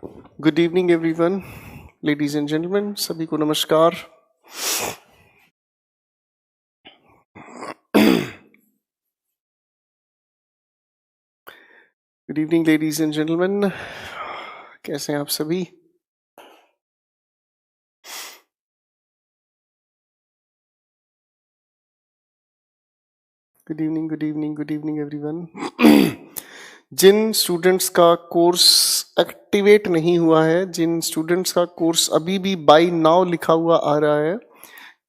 Good evening everyone, ladies and gentleman, सभी को नमस्कार। Good evening ladies and gentleman, कैसे हैं आप सभी? Good evening, good evening, good evening everyone. जिन स्टूडेंट्स का कोर्स एक्टिवेट नहीं हुआ है, जिन स्टूडेंट्स का कोर्स अभी भी बाय नाउ लिखा हुआ आ रहा है,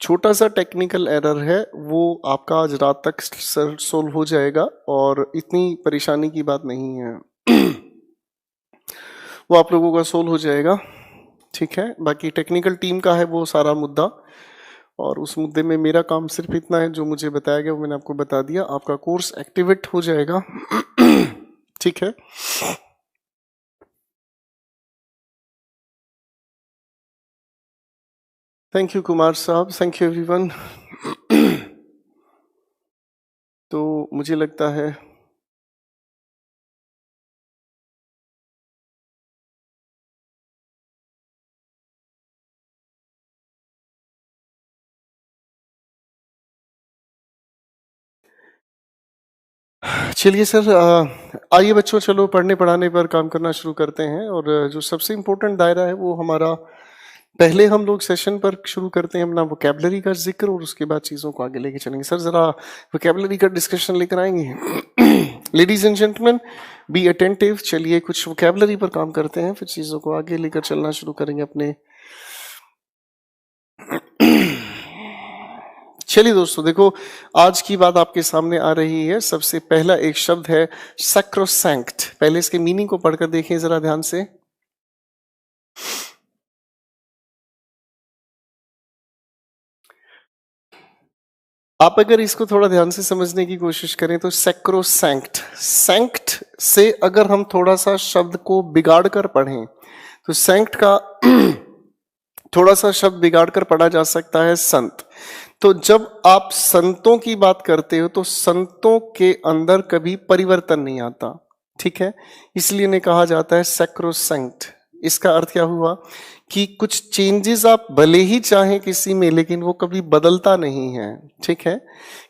छोटा सा टेक्निकल एरर है, वो आपका आज रात तक सोल्व हो जाएगा और इतनी परेशानी की बात नहीं है। वो आप लोगों का सोल्व हो जाएगा, ठीक है। बाकी टेक्निकल टीम का है वो सारा मुद्दा, और उस मुद्दे में मेरा काम सिर्फ इतना है, जो मुझे बताया गया वो मैंने आपको बता दिया। आपका कोर्स एक्टिवेट हो जाएगा, ठीक है। थैंक यू कुमार साहब, थैंक यू एवरीवन। तो मुझे लगता है चलिए सर, आइए बच्चों, चलो पढ़ने पढ़ाने पर काम करना शुरू करते हैं। और जो सबसे इम्पोर्टेंट दायरा है वो हमारा, पहले हम लोग सेशन पर शुरू करते हैं अपना वोकैबुलरी का जिक्र, और उसके बाद चीज़ों को आगे लेके चलेंगे। सर जरा वोकैबुलरी का डिस्कशन लेकर आएंगे। Ladies and gentleman, be attentive. चलिए कुछ वोकैबुलरी पर काम करते हैं, फिर चीज़ों को आगे लेकर चलना शुरू करेंगे अपने। चलिए दोस्तों, देखो आज की बात आपके सामने आ रही है। सबसे पहला एक शब्द है सैक्रोसैंक्ट। पहले इसके मीनिंग को पढ़कर देखें जरा ध्यान से। आप अगर इसको थोड़ा ध्यान से समझने की कोशिश करें तो सैक्रोसैंक्ट, सैंक्ट से अगर हम थोड़ा सा शब्द को बिगाड़ कर पढ़ें तो सैंक्ट का थोड़ा सा शब्द बिगाड़ कर पढ़ा जा सकता है संत। तो जब आप संतों की बात करते हो तो संतों के अंदर कभी परिवर्तन नहीं आता, ठीक है। इसलिए इन्हें कहा जाता है सैक्रोसैंक्ट। इसका अर्थ क्या हुआ कि कुछ चेंजेस आप भले ही चाहें किसी में, लेकिन वो कभी बदलता नहीं है, ठीक है।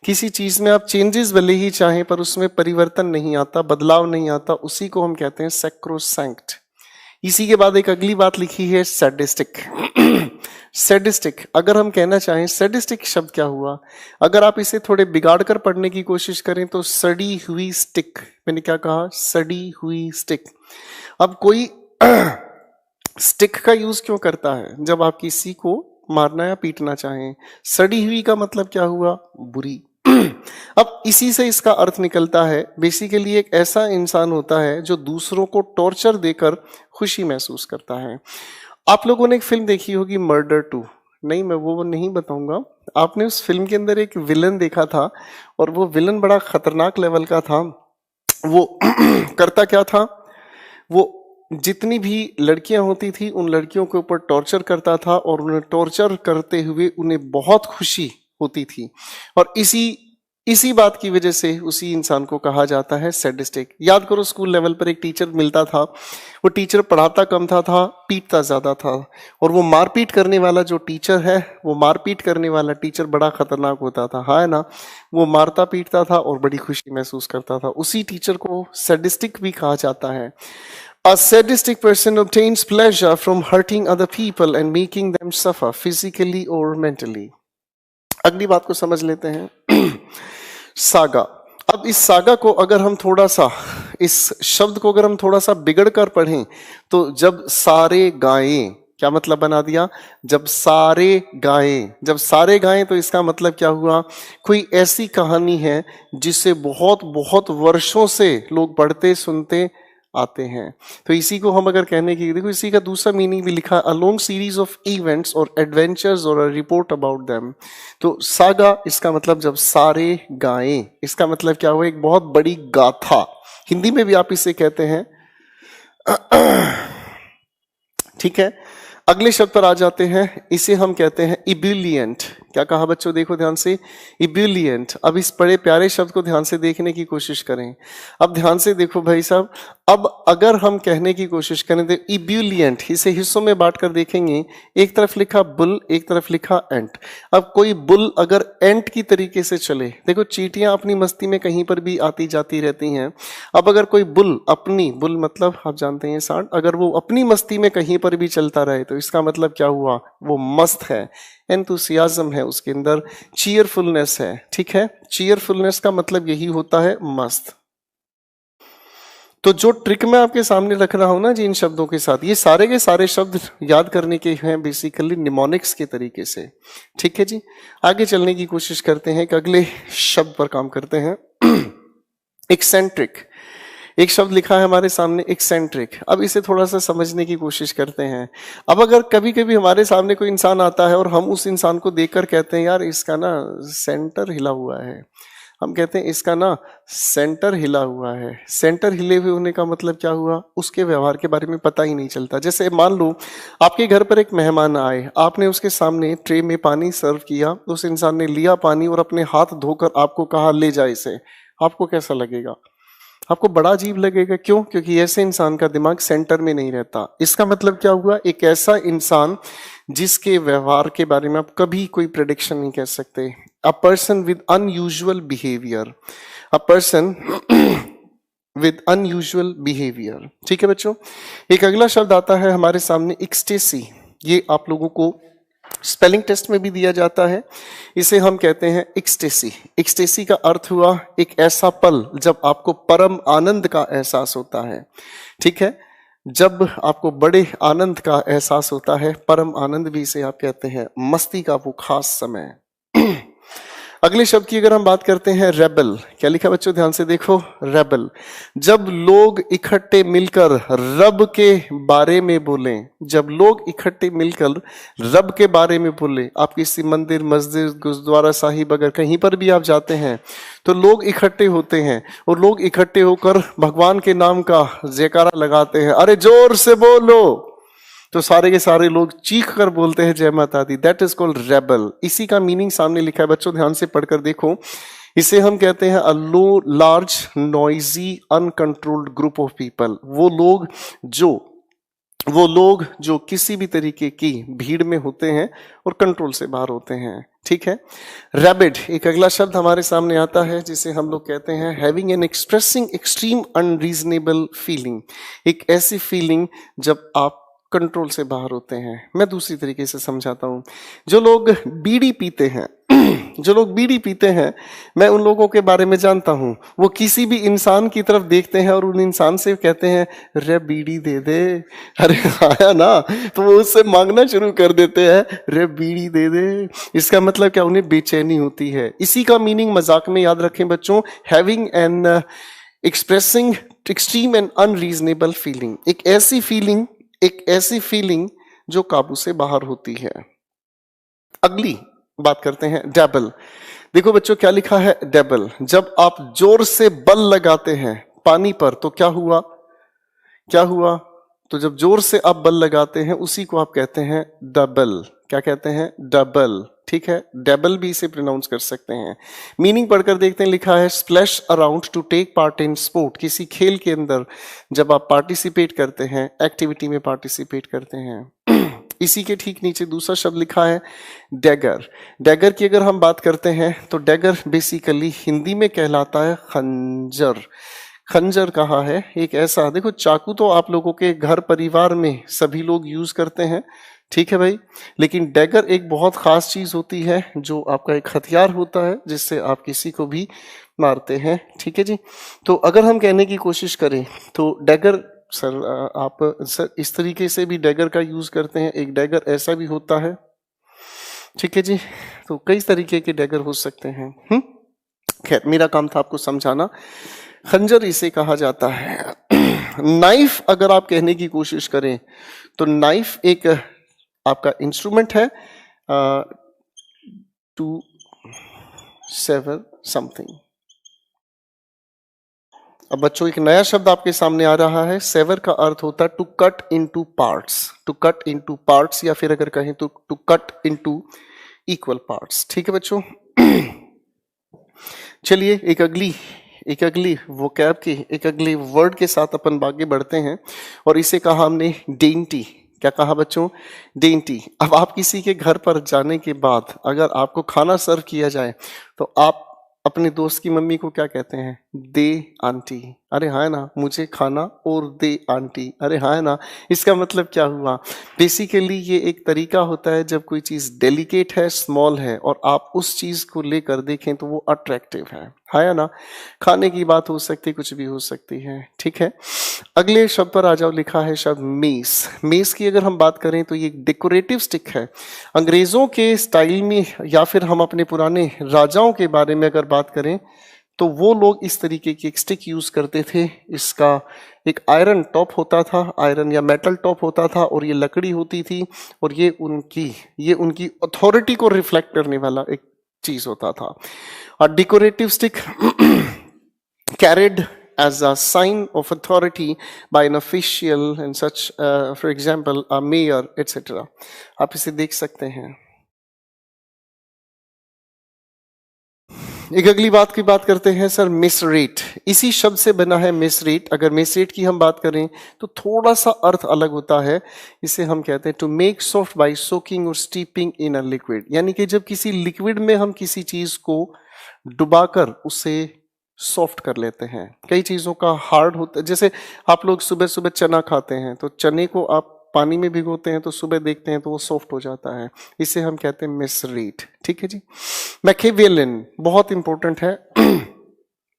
किसी चीज में आप चेंजेस भले ही चाहें पर उसमें परिवर्तन नहीं आता, बदलाव नहीं आता, उसी को हम कहते हैं सैक्रोसैंक्ट। इसी के बाद एक अगली बात लिखी है सैडिस्टिक। सैडिस्टिक अगर हम कहना चाहें, सैडिस्टिक शब्द क्या हुआ, अगर आप इसे थोड़े बिगाड़ कर पढ़ने की कोशिश करें तो सड़ी हुई स्टिक। मैंने क्या कहा? सड़ी हुई स्टिक। अब कोई स्टिक का यूज क्यों करता है? जब आप किसी को मारना या पीटना चाहें। सड़ी हुई का मतलब क्या हुआ? बुरी। अब इसी से इसका अर्थ निकलता है, बेसिकली एक ऐसा इंसान होता है जो दूसरों को टॉर्चर देकर खुशी महसूस करता है। आप लोगों ने एक फिल्म देखी होगी मर्डर 2। नहीं, मैं वो नहीं बताऊंगा। आपने उस फिल्म के अंदर एक विलन देखा था, और वो विलन बड़ा खतरनाक लेवल का था। वो करता क्या था, वो जितनी भी लड़कियां होती थी उन लड़कियों के ऊपर टॉर्चर करता था, और उन्हें टॉर्चर करते हुए उन्हें बहुत खुशी होती थी। और इसी बात की वजह से उसी इंसान को कहा जाता है सैडिस्टिक। याद करो, स्कूल लेवल पर एक टीचर मिलता था, वो टीचर पढ़ाता कम था, पीटता ज्यादा था। और वो मारपीट करने वाला जो टीचर है, वो मारपीट करने वाला टीचर बड़ा खतरनाक होता था, हाँ है ना। वो मारता पीटता था और बड़ी खुशी महसूस करता था। उसी टीचर को सैडिस्टिक भी कहा जाता है। A sadistic person obtains pleasure from hurting other people and making them suffer physically or mentally. अगली बात को समझ लेते हैं। सागा। अब इस सागा को अगर हम थोड़ा सा, इस शब्द को अगर हम थोड़ा सा बिगड़ कर पढ़ें तो जब सारे गाएं, क्या मतलब बना दिया? जब सारे गाएं, जब सारे गाएं, तो इसका मतलब क्या हुआ? कोई ऐसी कहानी है जिसे बहुत बहुत वर्षों से लोग पढ़ते सुनते आते हैं। तो इसी को हम अगर कहने की, देखो इसी का दूसरा मीनिंग भी लिखा, a long series of events और एडवेंचर्स और अ रिपोर्ट अबाउट देम। तो सागा इसका मतलब जब सारे गाएं, इसका मतलब क्या हुआ? एक बहुत बड़ी गाथा। हिंदी में भी आप इसे कहते हैं, ठीक है। अगले शब्द पर आ जाते हैं, इसे हम कहते हैं इब्यूलिएंट। क्या कहा बच्चों, देखो ध्यान से, इब्यूलिएंट। अब इस बड़े प्यारे शब्द को ध्यान से देखने की कोशिश करें। अब ध्यान से देखो भाई साहब, अब अगर हम कहने की कोशिश करें तो इब्यूलिएंट, इसे हिस्सों में बांट कर देखेंगे। एक तरफ लिखा बुल, एक तरफ लिखा एंट। अब कोई बुल अगर एंट की तरीके से चले, देखो चींटियां अपनी मस्ती में कहीं पर भी आती जाती रहती हैं। अब अगर कोई बुल अपनी, बुल मतलब आप जानते हैं सांड, अगर वो अपनी मस्ती में कहीं पर भी चलता रहे तो इसका मतलब क्या हुआ, वो मस्त है, एंथुसियाज्म है उसके अंदर, चीयरफुलनेस है। ठीक है, चीयरफुलनेस का मतलब यही होता है मस्त। तो जो ट्रिक मैं आपके सामने रख रहा हूं ना जी इन शब्दों के साथ, ये सारे के सारे शब्द याद करने के हैं बेसिकली निमोनिक्स के तरीके से। ठीक है जी, आगे चलने की कोशिश करते हैं कि अगले शब्द पर काम करते हैं। एक्सेंट्रिक, एक शब्द लिखा है हमारे सामने एक्सेंट्रिक। अब इसे थोड़ा सा समझने की कोशिश करते हैं। अब अगर कभी कभी हमारे सामने कोई इंसान आता है और हम उस इंसान को देखकर कहते हैं यार इसका ना सेंटर हिला हुआ है, हम कहते हैं इसका ना सेंटर हिला हुआ है। सेंटर हिले हुए होने का मतलब क्या हुआ, उसके व्यवहार के बारे में पता ही नहीं चलता। जैसे मान लो आपके घर पर एक मेहमान आए, आपने उसके सामने ट्रे में पानी सर्व किया, उस इंसान ने लिया पानी और अपने हाथ धोकर आपको कहा ले जा इसे, आपको कैसा लगेगा, आपको बड़ा अजीब लगेगा। क्यों, क्योंकि ऐसे इंसान का दिमाग सेंटर में नहीं रहता। इसका मतलब क्या हुआ, एक ऐसा इंसान जिसके व्यवहार के बारे में आप कभी कोई प्रेडिक्शन नहीं कह सकते। A person with unusual behaviour, a person with unusual behaviour. ठीक है बच्चों, एक अगला शब्द आता है हमारे सामने एक्सटेसी। ये आप लोगों को स्पेलिंग टेस्ट में भी दिया जाता है। इसे हम कहते हैं एक्सटेसी। एक्सटेसी का अर्थ हुआ एक ऐसा पल जब आपको परम आनंद का एहसास होता है। ठीक है, जब आपको बड़े आनंद का एहसास होता है, परम आनंद भी इसे आप कहते हैं, मस्ती का वो खास समय। अगले शब्द की अगर हम बात करते हैं रेबल, क्या लिखा बच्चों, ध्यान से देखो, रेबल। जब लोग इकट्ठे मिलकर रब के बारे में बोलें, जब लोग इकट्ठे मिलकर रब के बारे में बोले, आप किसी मंदिर, मस्जिद, गुरुद्वारा साहिब अगर कहीं पर भी आप जाते हैं तो लोग इकट्ठे होते हैं और लोग इकट्ठे होकर भगवान के नाम का जयकारा लगाते हैं, अरे जोर से बोलो, तो सारे के सारे लोग चीख कर बोलते हैं जय माता दी। That is called rabble. इसी का मीनिंग सामने लिखा है बच्चों, ध्यान से पढ़कर देखो। इसे हम कहते हैं a low large noisy uncontrolled group of people. वो लोग जो किसी भी तरीके की भीड़ में होते हैं और कंट्रोल से बाहर होते हैं। ठीक है, रैबिड एक अगला शब्द हमारे सामने आता है जिसे हम लोग कहते हैं having an expressing extreme unreasonable feeling. एक ऐसी फीलिंग जब आप कंट्रोल से बाहर होते हैं। मैं दूसरी तरीके से समझाता हूं, जो लोग बीड़ी पीते हैं जो लोग बीड़ी पीते हैं, मैं उन लोगों के बारे में जानता हूं। वो किसी भी इंसान की तरफ देखते हैं और उन इंसान से कहते हैं रे बीड़ी दे दे, अरे आया ना, तो वो उससे मांगना शुरू कर देते हैं रे बीड़ी दे दे। इसका मतलब क्या, उन्हें बेचैनी होती है। इसी का मीनिंग मजाक में याद रखें बच्चों, having an expressing extreme and unreasonable feeling. एक ऐसी फीलिंग जो काबू से बाहर होती है। अगली बात करते हैं डबल। देखो बच्चों क्या लिखा है, डबल। जब आप जोर से बल लगाते हैं पानी पर तो क्या हुआ, तो जब जोर से आप बल लगाते हैं उसी को आप कहते हैं डबल। क्या कहते हैं, डबल। ठीक है, डबल भी इसे प्रोनाउंस कर सकते हैं। मीनिंग पढ़कर देखते हैं, लिखा है splash around to take part in sport. किसी खेल के अंदर जब आप पार्टिसिपेट करते हैं, एक्टिविटी में पार्टिसिपेट करते हैं। इसी के ठीक नीचे दूसरा शब्द लिखा है डैगर। डैगर की अगर हम बात करते हैं तो डैगर बेसिकली हिंदी में कहलाता है खंजर। खंजर कहा है एक ऐसा, देखो चाकू तो आप लोगों के घर परिवार में सभी लोग यूज करते हैं, ठीक है भाई, लेकिन डैगर एक बहुत खास चीज होती है जो आपका एक हथियार होता है जिससे आप किसी को भी मारते हैं। ठीक है जी, तो अगर हम कहने की कोशिश करें तो डैगर सर, आप सर इस तरीके से भी डैगर का यूज करते हैं, एक डैगर ऐसा भी होता है। ठीक है जी, तो कई तरीके के डैगर हो सकते हैं। खैर मेरा काम था आपको समझाना। खंजर इसे कहा जाता है। नाइफ अगर आप कहने की कोशिश करें तो नाइफ एक आपका इंस्ट्रूमेंट है टू सेवर समथिंग। अब बच्चों एक नया शब्द आपके सामने आ रहा है। सेवर का अर्थ होता है to cut into parts, to cut into parts, या फिर अगर कहें तो to cut into equal parts. ठीक है बच्चों। चलिए एक अगली वोकैब की एक अगली वर्ड के साथ अपन आगे बढ़ते हैं, और इसे कहा हमने डेंटी। क्या कहा बच्चों? डेंटी। अब आप किसी के घर पर जाने के बाद अगर आपको खाना सर्व किया जाए तो आप अपने दोस्त की मम्मी को क्या कहते हैं? दे आंटी। अरे हाँ ना, मुझे खाना और दे आंटी। अरे हाँ ना। इसका मतलब क्या हुआ? बेसिकली ये एक तरीका होता है जब कोई चीज डेलिकेट है, स्मॉल है, और आप उस चीज को लेकर देखें तो वो अट्रैक्टिव है या ना। खाने की बात हो सकती, कुछ भी हो सकती है। ठीक है, अगले शब्द पर आ जाओ। लिखा है शब्द मेस। मेस की अगर हम बात करें तो ये एक डेकोरेटिव स्टिक है। अंग्रेजों के स्टाइल में या फिर हम अपने पुराने राजाओं के बारे में अगर बात करें तो वो लोग इस तरीके की एक स्टिक यूज करते थे। इसका एक आयरन टॉप होता था, आयरन या मेटल टॉप होता था, और ये लकड़ी होती थी, और ये उनकी अथॉरिटी को रिफ्लेक्ट करने वाला एक चीज होता था। और decorative stick carried as a sign of authority by an official and such, for example a mayor etc. आप इसे देख सकते हैं। एक अगली बात की बात करते हैं सर, मिसरेट। इसी शब्द से बना है मिसरेट। अगर मिसरेट की हम बात करें तो थोड़ा सा अर्थ अलग होता है। इसे हम कहते हैं to make soft by soaking और स्टीपिंग इन अ लिक्विड, यानी कि जब किसी लिक्विड में हम किसी चीज को डुबाकर उसे सॉफ्ट कर लेते हैं। कई चीजों का हार्ड होता है, जैसे आप लोग सुबह सुबह चना खाते हैं तो चने को आप पानी में भिगोते हैं तो सुबह देखते हैं तो वो सॉफ्ट हो जाता है। इसे हम कहते हैं मिसरीड। ठीक है जी। मैकियावेलियन बहुत इंपॉर्टेंट है।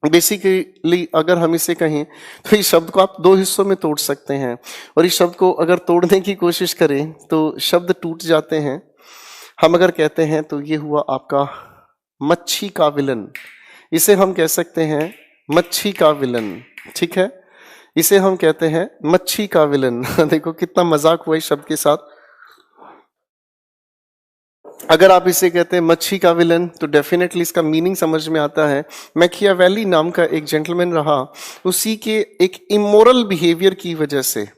बेसिकली अगर हम इसे कहें तो इस शब्द को आप दो हिस्सों में तोड़ सकते हैं, और इस शब्द को अगर तोड़ने की कोशिश करें तो शब्द टूट जाते हैं। हम अगर कहते हैं तो ये हुआ आपका मच्छी का विलन। इसे हम कह सकते हैं मच्छी का विलन। ठीक है, इसे हम कहते हैं मच्छी का विलन। देखो कितना मजाक हुआ इस शब्द के साथ। अगर आप इसे कहते हैं मच्छी का विलन तो डेफिनेटली इसका मीनिंग समझ में आता है। मैकियावेली नाम का एक जेंटलमैन रहा, उसी के एक इमोरल बिहेवियर की वजह से,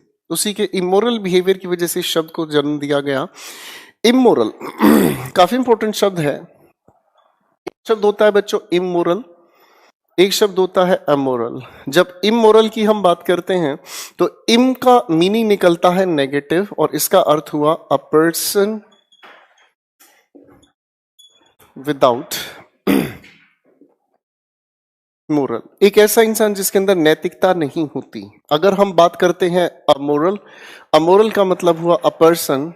इस शब्द को जन्म दिया गया। इमोरल काफी इंपॉर्टेंट शब्द है। शब्द होता है बच्चों इमोरल, एक शब्द होता है अमोरल। जब इमोरल की हम बात करते हैं तो इम का मीनिंग निकलता है नेगेटिव, और इसका अर्थ हुआ अ पर्सन विदाउट मोरल, एक ऐसा इंसान जिसके अंदर नैतिकता नहीं होती। अगर हम बात करते हैं अमोरल, अमोरल का मतलब हुआ अ पर्सन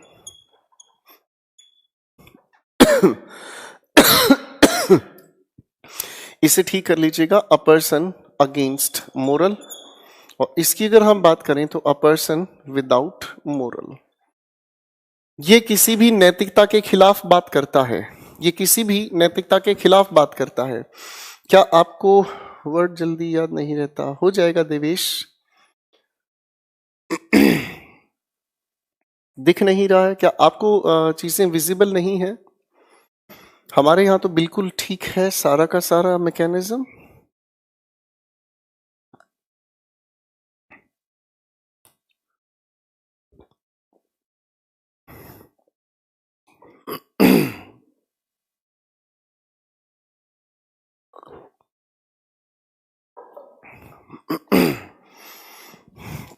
इसे ठीक कर लीजिएगा, अ पर्सन अगेंस्ट मोरल। और इसकी अगर हम बात करें तो अ पर्सन विदाउट मोरल। ये किसी भी नैतिकता के खिलाफ बात करता है, ये किसी भी नैतिकता के खिलाफ बात करता है। क्या आपको वर्ड जल्दी याद नहीं रहता? हो जाएगा देवेश। दिख नहीं रहा है क्या आपको? चीजें विजिबल नहीं है? हमारे यहाँ तो बिल्कुल ठीक है सारा का सारा मैकेनिज्म।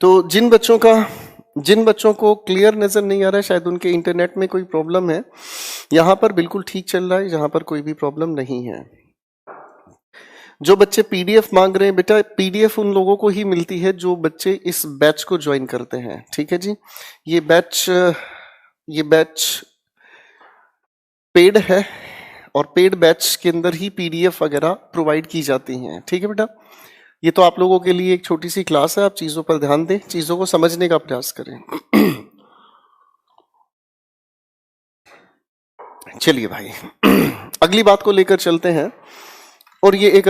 तो जिन बच्चों को क्लियर नजर नहीं आ रहा है, शायद उनके इंटरनेट में कोई प्रॉब्लम है। यहां पर बिल्कुल ठीक चल रहा है, जहां पर कोई भी प्रॉब्लम नहीं है। जो बच्चे पीडीएफ मांग रहे हैं, बेटा पीडीएफ उन लोगों को ही मिलती है जो बच्चे इस बैच को ज्वाइन करते हैं। ठीक है जी, ये बैच पेड है, और पेड बैच के अंदर ही पीडीएफ वगैरह प्रोवाइड की जाती हैं। ठीक है बेटा, ये तो आप लोगों के लिए एक छोटी सी क्लास है, आप चीजों पर ध्यान दें, चीजों को समझने का प्रयास करें। चलिए भाई, अगली बात को लेकर चलते हैं, और ये एक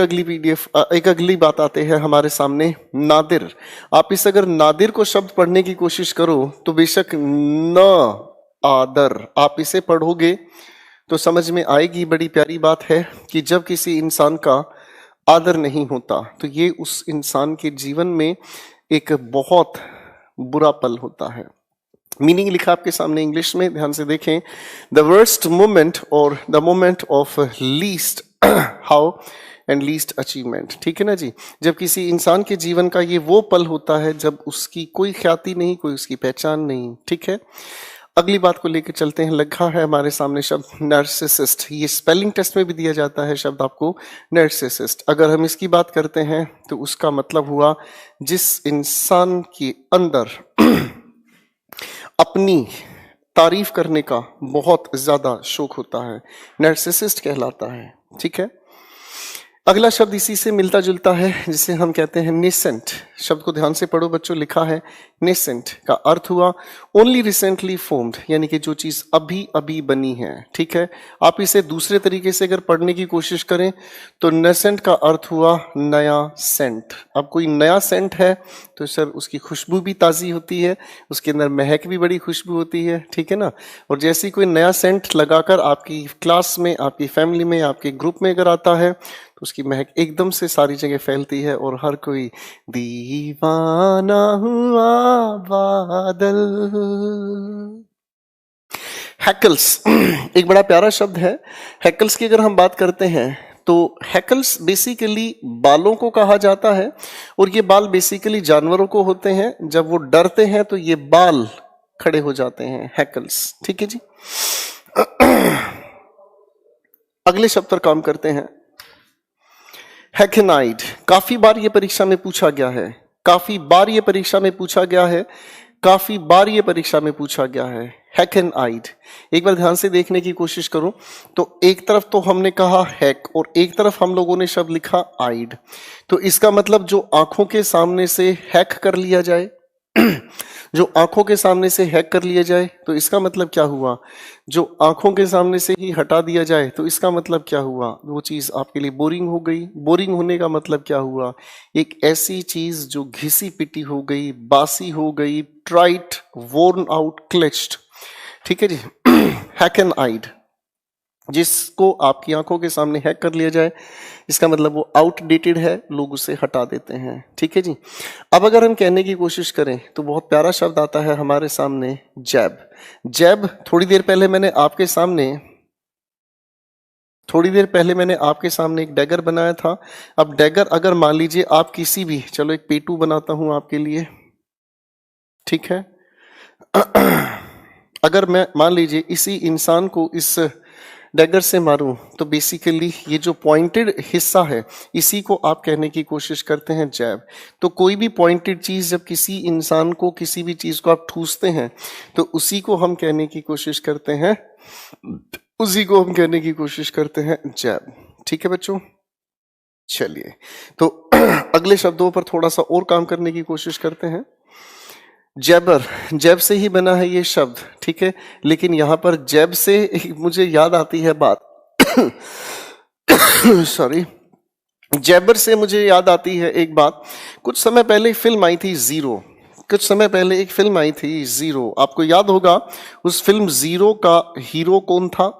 अगली बात आते हैं हमारे सामने, नादिर। आप इस अगर नादिर को शब्द पढ़ने की कोशिश करो तो बेशक न आदर आप इसे पढ़ोगे तो समझ में आएगी। बड़ी प्यारी बात है कि जब किसी इंसान का आदर नहीं होता तो ये उस इंसान के जीवन में एक बहुत बुरा पल होता है। मीनिंग लिखा आपके सामने इंग्लिश में, ध्यान से देखें। द वर्स्ट मोमेंट और the moment of least how and least achievement, ठीक है ना जी। जब किसी इंसान के जीवन का ये वो पल होता है जब उसकी कोई ख्याति नहीं, कोई उसकी पहचान नहीं, ठीक है। अगली बात को लेकर चलते हैं। लिखा है हमारे सामने शब्द नार्सिसिस्ट। ये स्पेलिंग टेस्ट में भी दिया जाता है शब्द आपको नार्सिसिस्ट। अगर हम इसकी बात करते हैं तो उसका मतलब हुआ जिस इंसान के अंदर अपनी तारीफ करने का बहुत ज्यादा शौक होता है, नार्सिसिस्ट कहलाता है, ठीक है। अगला शब्द इसी से मिलता जुलता है जिसे हम कहते हैं नेसेंट। शब्द को ध्यान से पढ़ो बच्चों। लिखा है नेसेंट का अर्थ हुआ ओनली रिसेंटली फॉर्म्ड, यानी कि जो चीज अभी अभी बनी है, ठीक है। आप इसे दूसरे तरीके से अगर पढ़ने की कोशिश करें तो नेसेंट का अर्थ हुआ नया सेंट। अब कोई नया सेंट है तो सर उसकी खुशबू भी ताज़ी होती है, उसके अंदर महक भी बड़ी खुशबू होती है, ठीक है ना। और जैसे कोई नया सेंट लगाकर आपकी क्लास में, आपकी फैमिली में, आपके ग्रुप में अगर आता है तो उसकी महक एकदम से सारी जगह फैलती है और हर कोई दीवाना हुआ बादल। हैकल्स एक बड़ा प्यारा शब्द है। हैकल्स की अगर हम बात करते हैं तो हैकल्स बेसिकली बालों को कहा जाता है और ये बाल बेसिकली जानवरों को होते हैं। जब वो डरते हैं तो ये बाल खड़े हो जाते हैं, हैकल्स, ठीक है जी। अगले शब्द पर काम करते हैं। हैकेनाइड। काफी बार ये परीक्षा में पूछा गया है, काफी बार ये परीक्षा में पूछा गया है, काफी बार ये परीक्षा में पूछा गया है। हैकेनाइड एक बार ध्यान से देखने की कोशिश करो तो एक तरफ तो हमने कहा हैक और एक तरफ हम लोगों ने शब्द लिखा आइड। तो इसका मतलब जो आंखों के सामने से हैक कर लिया जाए जो आंखों के सामने से हैक कर लिया जाए तो इसका मतलब क्या हुआ, जो आंखों के सामने से ही हटा दिया जाए तो इसका मतलब क्या हुआ, वो चीज आपके लिए बोरिंग हो गई। बोरिंग होने का मतलब क्या हुआ, एक ऐसी चीज जो घिसी पिटी हो गई, बासी हो गई, ट्राइट, वोर्न आउट, क्लेच्ड, ठीक है जी। हैकेनाइड जिसको आपकी आंखों के सामने हैक कर लिया जाए इसका मतलब वो आउटडेटेड है, लोग उसे हटा देते हैं, ठीक है जी। अब अगर हम कहने की कोशिश करें तो बहुत प्यारा शब्द आता है हमारे सामने जैब। जैब थोड़ी देर पहले मैंने आपके सामने एक डैगर बनाया था। अब डैगर अगर मान लीजिए आप किसी भी, चलो एक पेटू बनाता हूं आपके लिए, ठीक है। अगर मैं मान लीजिए इसी इंसान को इस डैगर से मारूं तो बेसिकली ये जो पॉइंटेड हिस्सा है इसी को आप कहने की कोशिश करते हैं जैब। तो कोई भी पॉइंटेड चीज जब किसी इंसान को, किसी भी चीज को आप ठूसते हैं तो उसी को हम कहने की कोशिश करते हैं, उसी को हम कहने की कोशिश करते हैं जैब, ठीक है बच्चों। चलिए तो अगले शब्दों पर थोड़ा सा और काम करने की कोशिश करते हैं। जैबर, जैब से ही बना है ये शब्द, ठीक है। लेकिन यहां पर जैब से मुझे याद आती है बात सॉरी, जैबर से मुझे याद आती है एक बात। कुछ समय पहले एक फिल्म आई थी जीरो, कुछ समय पहले एक फिल्म आई थी जीरो। आपको याद होगा उस फिल्म जीरो का हीरो कौन था।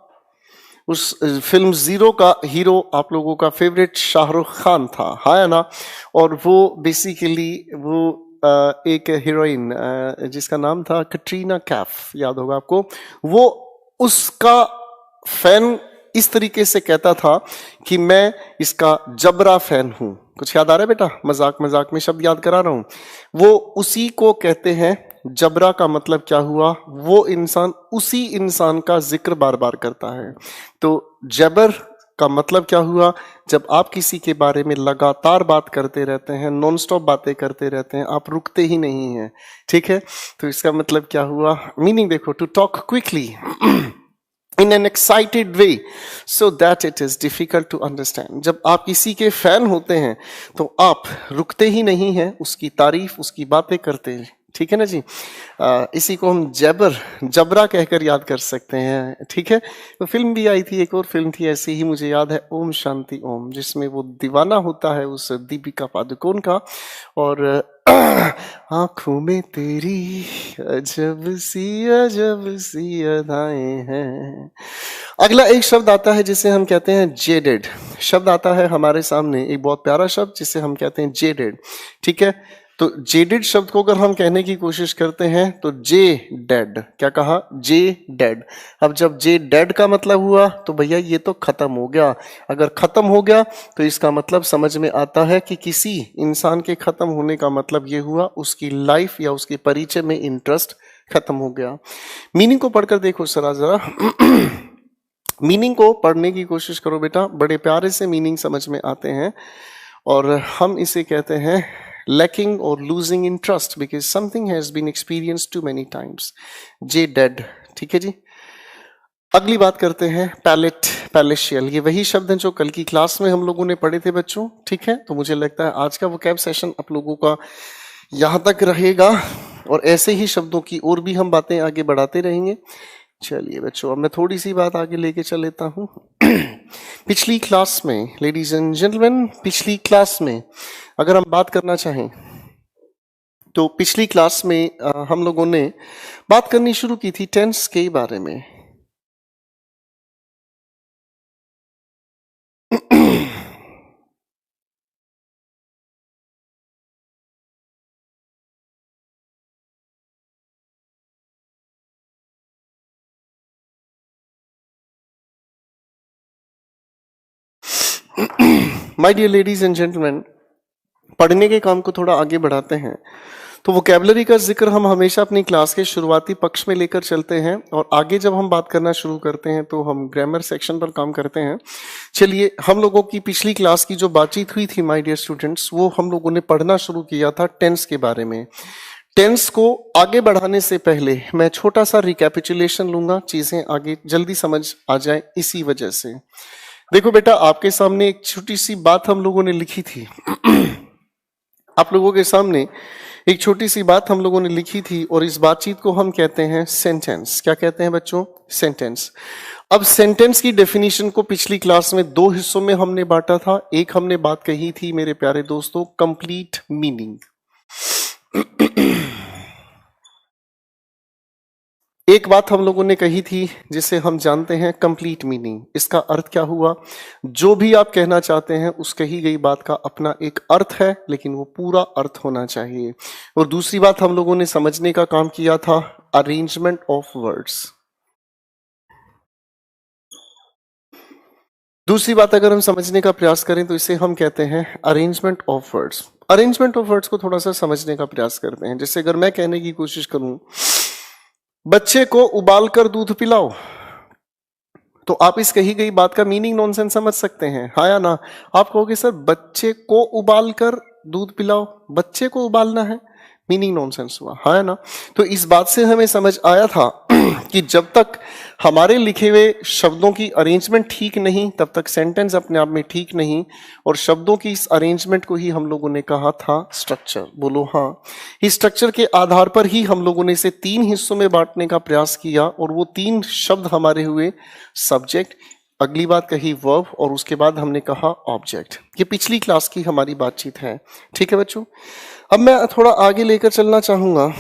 उस फिल्म जीरो का हीरो आप लोगों का फेवरेट शाहरुख खान था, हाँ ना। और वो बेसिकली वो एक हीरोइन जिसका नाम था कैटरीना कैफ, याद होगा आपको। वो उसका फैन इस तरीके से कहता था कि मैं इसका जबरा फैन हूं। कुछ याद आ रहा है बेटा, मजाक मजाक में शब्द याद करा रहा हूं। वो उसी को कहते हैं जबरा। का मतलब क्या हुआ, वो इंसान उसी इंसान का जिक्र बार बार करता है। तो जबर का मतलब क्या हुआ, जब आप किसी के बारे में लगातार बात करते रहते हैं, नॉन स्टॉप बातें करते रहते हैं, आप रुकते ही नहीं हैं, ठीक है। तो इसका मतलब क्या हुआ, मीनिंग देखो, to talk quickly in an excited way so that it is difficult to understand। जब आप किसी के फैन होते हैं तो आप रुकते ही नहीं हैं, उसकी तारीफ, उसकी बातें करते हैं, ठीक है ना जी। इसी को हम जबरा कहकर याद कर सकते हैं, ठीक है। तो फिल्म भी आई थी, एक और फिल्म थी ऐसी ही, मुझे याद है, ओम शांति ओम, जिसमें वो दीवाना होता है उस दीपिका पादुकोण का। और आंखों में तेरी अजब सी अदाएं हैं। अगला एक शब्द आता है जिसे हम कहते हैं जेडेड। शब्द आता है हमारे सामने, एक बहुत प्यारा शब्द जिसे हम कहते हैं जेडेड। ठीक है, तो जेडेड शब्द को अगर हम कहने की कोशिश करते हैं तो जे डेड, क्या कहा, जे डेड। अब जब जे डेड का मतलब हुआ तो भैया ये तो खत्म हो गया। अगर खत्म हो गया तो इसका मतलब समझ में आता है कि किसी इंसान के खत्म होने का मतलब ये हुआ उसकी लाइफ या उसके परिचय में इंटरेस्ट खत्म हो गया। मीनिंग को पढ़कर देखो जरा मीनिंग को पढ़ने की कोशिश करो बेटा, बड़े प्यारे से मीनिंग समझ में आते हैं। और हम इसे कहते हैं lacking or losing interest because something has been experienced too many times. J dead। ठीक है जी। अगली बात करते हैं पैलेट, पैलेशियल। ये वही शब्द हैं जो कल की क्लास में हम लोगों ने पढ़े थे बच्चों। ठीक है, तो मुझे लगता है आज का वोकैब सेशन आप लोगों का यहाँ तक रहेगा और ऐसे ही शब्दों की और भी हम बातें आगे बढ़ाते रहेंगे। चलिए बच्चों, अब मैं थोड़ी सी बात आगे लेके चल लेता हूँ। पिछली क्लास में, लेडीज एंड जेंटलमैन, पिछली क्लास में अगर हम बात करना चाहें तो पिछली क्लास में हम लोगों ने बात करनी शुरू की थी टेंस के बारे में। My dear ladies and gentleman, पढ़ने के काम को थोड़ा आगे बढ़ाते हैं तो वोकैबुलरी का जिक्र हम हमेशा अपनी क्लास के शुरुआती पक्ष में लेकर चलते हैं और आगे जब हम बात करना शुरू करते हैं तो हम ग्रामर सेक्शन पर काम करते हैं। चलिए, हम लोगों की पिछली क्लास की जो बातचीत हुई थी माय डियर स्टूडेंट्स, वो हम लोगों ने पढ़ना शुरू किया था टेंस के बारे में। टेंस को आगे बढ़ाने से पहले मैं छोटा सा रिकैपिचुलेशन लूंगा, चीजें आगे जल्दी समझ आ जाए इसी वजह से। देखो बेटा, आपके सामने एक छोटी सी बात हम लोगों ने लिखी थी। आप लोगों के सामने एक छोटी सी बात हम लोगों ने लिखी थी और इस बातचीत को हम कहते हैं सेंटेंस। क्या कहते हैं बच्चों? सेंटेंस। अब सेंटेंस की डेफिनेशन को पिछली क्लास में दो हिस्सों में हमने बांटा था। एक हमने बात कही थी मेरे प्यारे दोस्तों, कंप्लीट मीनिंग। एक बात हम लोगों ने कही थी जिसे हम जानते हैं कंप्लीट मीनिंग। इसका अर्थ क्या हुआ? जो भी आप कहना चाहते हैं उस कही गई बात का अपना एक अर्थ है, लेकिन वो पूरा अर्थ होना चाहिए। और दूसरी बात हम लोगों ने समझने का काम किया था अरेंजमेंट ऑफ वर्ड्स। दूसरी बात अगर हम समझने का प्रयास करें तो इसे हम कहते हैं arrangement of words. Arrangement of words को थोड़ा सा समझने का प्रयास करते हैं। जैसे अगर मैं कहने की कोशिश करूं बच्चे को उबालकर दूध पिलाओ, तो आप इस कही गई बात का मीनिंग नॉनसेंस समझ सकते हैं, हाँ या ना? आप कहोगे सर बच्चे को उबालकर दूध पिलाओ, बच्चे को उबालना है, मीनिंग नॉनसेंस हुआ, हाँ या ना? तो इस बात से हमें समझ आया था कि जब तक हमारे लिखे हुए शब्दों की अरेंजमेंट ठीक नहीं तब तक सेंटेंस अपने आप में ठीक नहीं। और शब्दों की इस अरेंजमेंट को ही हम लोगों ने कहा था स्ट्रक्चर। बोलो हाँ। इस स्ट्रक्चर के आधार पर ही हम लोगों ने इसे तीन हिस्सों में बांटने का प्रयास किया और वो तीन शब्द हमारे हुए सब्जेक्ट, अगली बात कही वर्ब और उसके बाद हमने कहा ऑब्जेक्ट। ये पिछली क्लास की हमारी बातचीत है। ठीक है बच्चों, अब मैं थोड़ा आगे लेकर चलना चाहूंगा।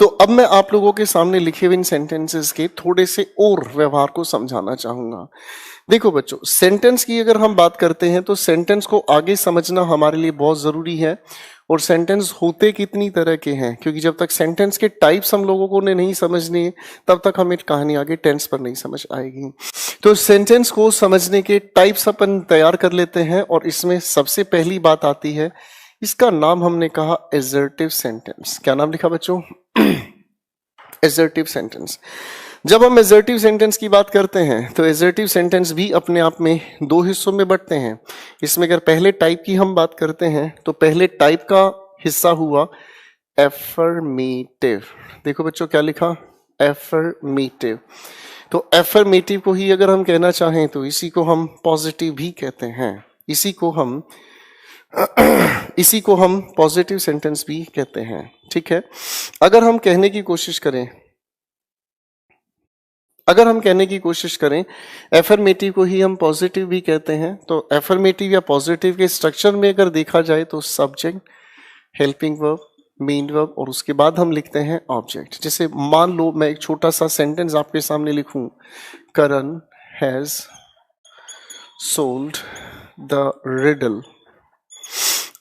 तो अब मैं आप लोगों के सामने लिखे हुए इन सेंटेंसेस के थोड़े से और व्यवहार को समझाना चाहूंगा। देखो बच्चों, सेंटेंस की अगर हम बात करते हैं तो सेंटेंस को आगे समझना हमारे लिए बहुत जरूरी है। और सेंटेंस होते कितनी तरह के हैं, क्योंकि जब तक सेंटेंस के टाइप्स हम लोगों को नहीं समझने तब तक हमें कहानी आगे टेंस पर नहीं समझ आएगी। तो सेंटेंस को समझने के टाइप्स अपन तैयार कर लेते हैं और इसमें सबसे पहली बात आती है, इसका नाम हमने कहा एसर्टिव सेंटेंस। क्या नाम लिखा बच्चों? Assertive sentence. जब हम एसर्टिव सेंटेंस की बात करते हैं तो एसर्टिव सेंटेंस भी अपने आप में दो हिस्सों में बंटते हैं। इसमें अगर पहले टाइप की हम बात करते हैं तो पहले टाइप का हिस्सा हुआ एफर्मेटिव। देखो बच्चों क्या लिखा? एफर्मेटिव। तो एफर्मेटिव को ही अगर हम कहना चाहें तो इसी को हम पॉजिटिव भी कहते हैं। इसी को हम पॉजिटिव सेंटेंस भी कहते हैं। ठीक है, अगर हम कहने की कोशिश करें एफर्मेटिव को ही हम पॉजिटिव भी कहते हैं। तो एफर्मेटिव या पॉजिटिव के स्ट्रक्चर में अगर देखा जाए तो subject, helping verb, main verb और उसके बाद हम लिखते हैं ऑब्जेक्ट। जैसे मान लो मैं एक छोटा सा सेंटेंस आपके सामने लिखूं, करण हैज सोल्ड द रिडल।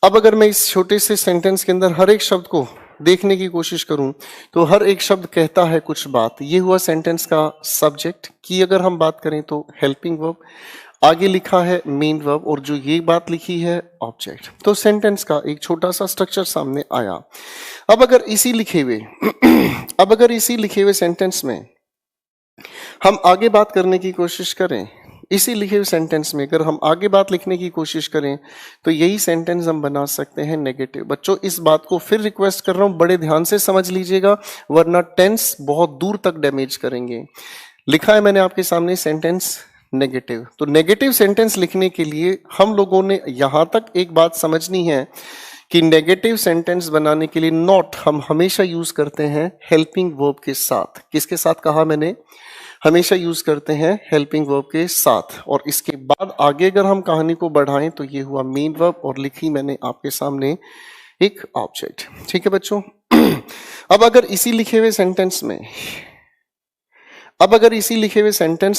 अब अगर मैं इस छोटे से सेंटेंस के अंदर हर एक शब्द को देखने की कोशिश करूं तो हर एक शब्द कहता है कुछ बात। ये हुआ सेंटेंस का सब्जेक्ट की। अगर हम बात करें तो हेल्पिंग वर्ब, आगे लिखा है मेन वर्ब और जो ये बात लिखी है ऑब्जेक्ट। तो सेंटेंस का एक छोटा सा स्ट्रक्चर सामने आया। अब अगर इसी लिखे हुए सेंटेंस में हम आगे बात करने की कोशिश करें, इसी लिखे हुए सेंटेंस में अगर हम आगे बात लिखने की कोशिश करें तो यही सेंटेंस हम बना सकते हैं नेगेटिव। बच्चों इस बात को फिर रिक्वेस्ट कर रहा हूं, बड़े ध्यान से समझ लीजिएगा वरना टेंस बहुत दूर तक डैमेज करेंगे। लिखा है मैंने आपके सामने सेंटेंस नेगेटिव। तो नेगेटिव सेंटेंस लिखने के लिए हम लोगों ने यहां तक एक बात समझनी है कि नेगेटिव सेंटेंस बनाने के लिए नॉट हम हमेशा यूज करते हैं हेल्पिंग वर्ब के साथ। किसके साथ कहा मैंने? हमेशा यूज करते हैं हेल्पिंग वर्ब के साथ। और इसके बाद आगे अगर हम कहानी को बढ़ाएं तो ये हुआ मेन वर्ब और लिखी मैंने आपके सामने एक ऑब्जेक्ट। ठीक है बच्चों, अब अगर इसी लिखे हुए सेंटेंस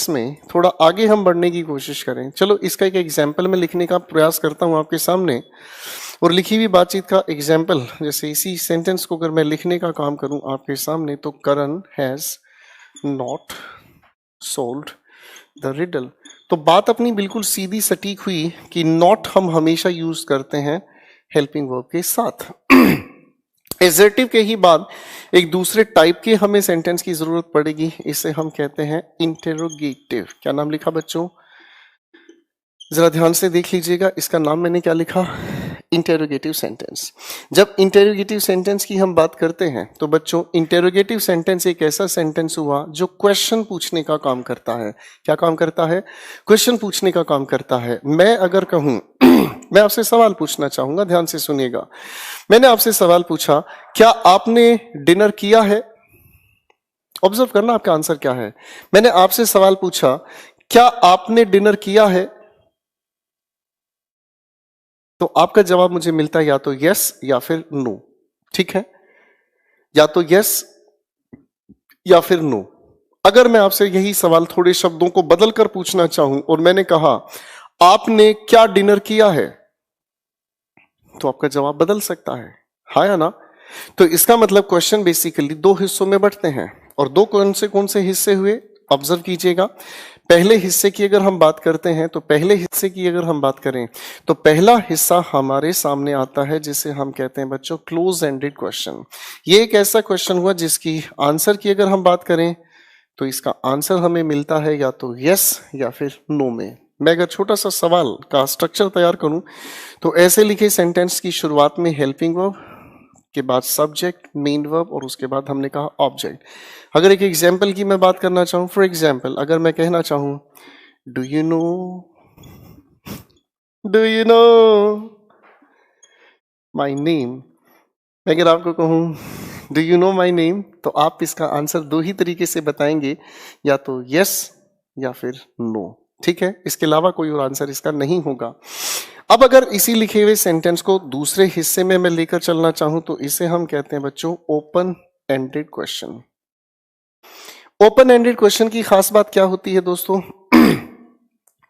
में थोड़ा आगे हम बढ़ने की कोशिश करें, चलो इसका एक एग्जाम्पल में लिखने का प्रयास करता हूं आपके सामने और लिखी हुई बातचीत का एग्जाम्पल। जैसे इसी सेंटेंस को अगर मैं लिखने का काम करूं आपके सामने तो Karan has not solved the riddle. तो बात अपनी बिल्कुल सीधी सटीक हुई कि नॉट हम हमेशा यूज करते हैं हेल्पिंग वर्ब के साथ। एजर्टिव के ही बाद एक दूसरे टाइप के हमें सेंटेंस की जरूरत पड़ेगी, इसे हम कहते हैं इंटेरोगेटिव। क्या नाम लिखा बच्चों? जरा ध्यान से देख लीजिएगा, इसका नाम मैंने क्या लिखा? Interrogative sentence. जब इंटेरोगेटिव सेंटेंस की हम बात करते हैं तो बच्चों इंटेरोगेटिव सेंटेंस एक ऐसा सेंटेंस हुआ जो क्वेश्चन पूछने का काम करता है। क्या काम करता है? क्वेश्चन पूछने का काम करता है। मैं अगर कहूं मैं आपसे सवाल पूछना चाहूंगा, ध्यान से सुनिएगा। मैंने आपसे सवाल पूछा, क्या आपने डिनर किया है? ऑब्जर्व करना आपका आंसर क्या है। मैंने आपसे सवाल पूछा, क्या आपने डिनर किया है? तो आपका जवाब मुझे मिलता है या तो यस या फिर नो। ठीक है, या तो यस या फिर नो। अगर मैं आपसे यही सवाल थोड़े शब्दों को बदलकर पूछना चाहूं और मैंने कहा आपने क्या डिनर किया है, तो आपका जवाब बदल सकता है, हाँ या ना? तो इसका मतलब क्वेश्चन बेसिकली दो हिस्सों में बंटते हैं। और दो कौन से हिस्से हुए ऑब्जर्व कीजिएगा। पहले हिस्से की अगर हम बात करें तो पहला हिस्सा हमारे सामने आता है जिसे हम कहते हैं बच्चों क्लोज एंडेड क्वेश्चन। ये एक ऐसा क्वेश्चन हुआ जिसकी आंसर की अगर हम बात करें तो इसका आंसर हमें मिलता है या तो यस या फिर नो में। मैं अगर छोटा सा सवाल का स्ट्रक्चर तैयार करूं तो ऐसे लिखे सेंटेंस की शुरुआत में हेल्पिंग वर्ब के बाद सब्जेक्ट, मेन वर्ब और उसके बाद हमने कहा ऑब्जेक्ट। अगर एक एग्जाम्पल की मैं बात करना चाहूं, फॉर एग्जाम्पल अगर मैं कहना चाहूं do you know my name, अगर आपको कहूं do you know my name तो आप इसका आंसर दो ही तरीके से बताएंगे, या तो यस या फिर नो। ठीक है, इसके अलावा कोई और आंसर इसका नहीं होगा। अब अगर इसी लिखे हुए सेंटेंस को दूसरे हिस्से में मैं लेकर चलना चाहूं तो इसे हम कहते हैं बच्चों open ended question. Open ended question की खास बात क्या होती है दोस्तों?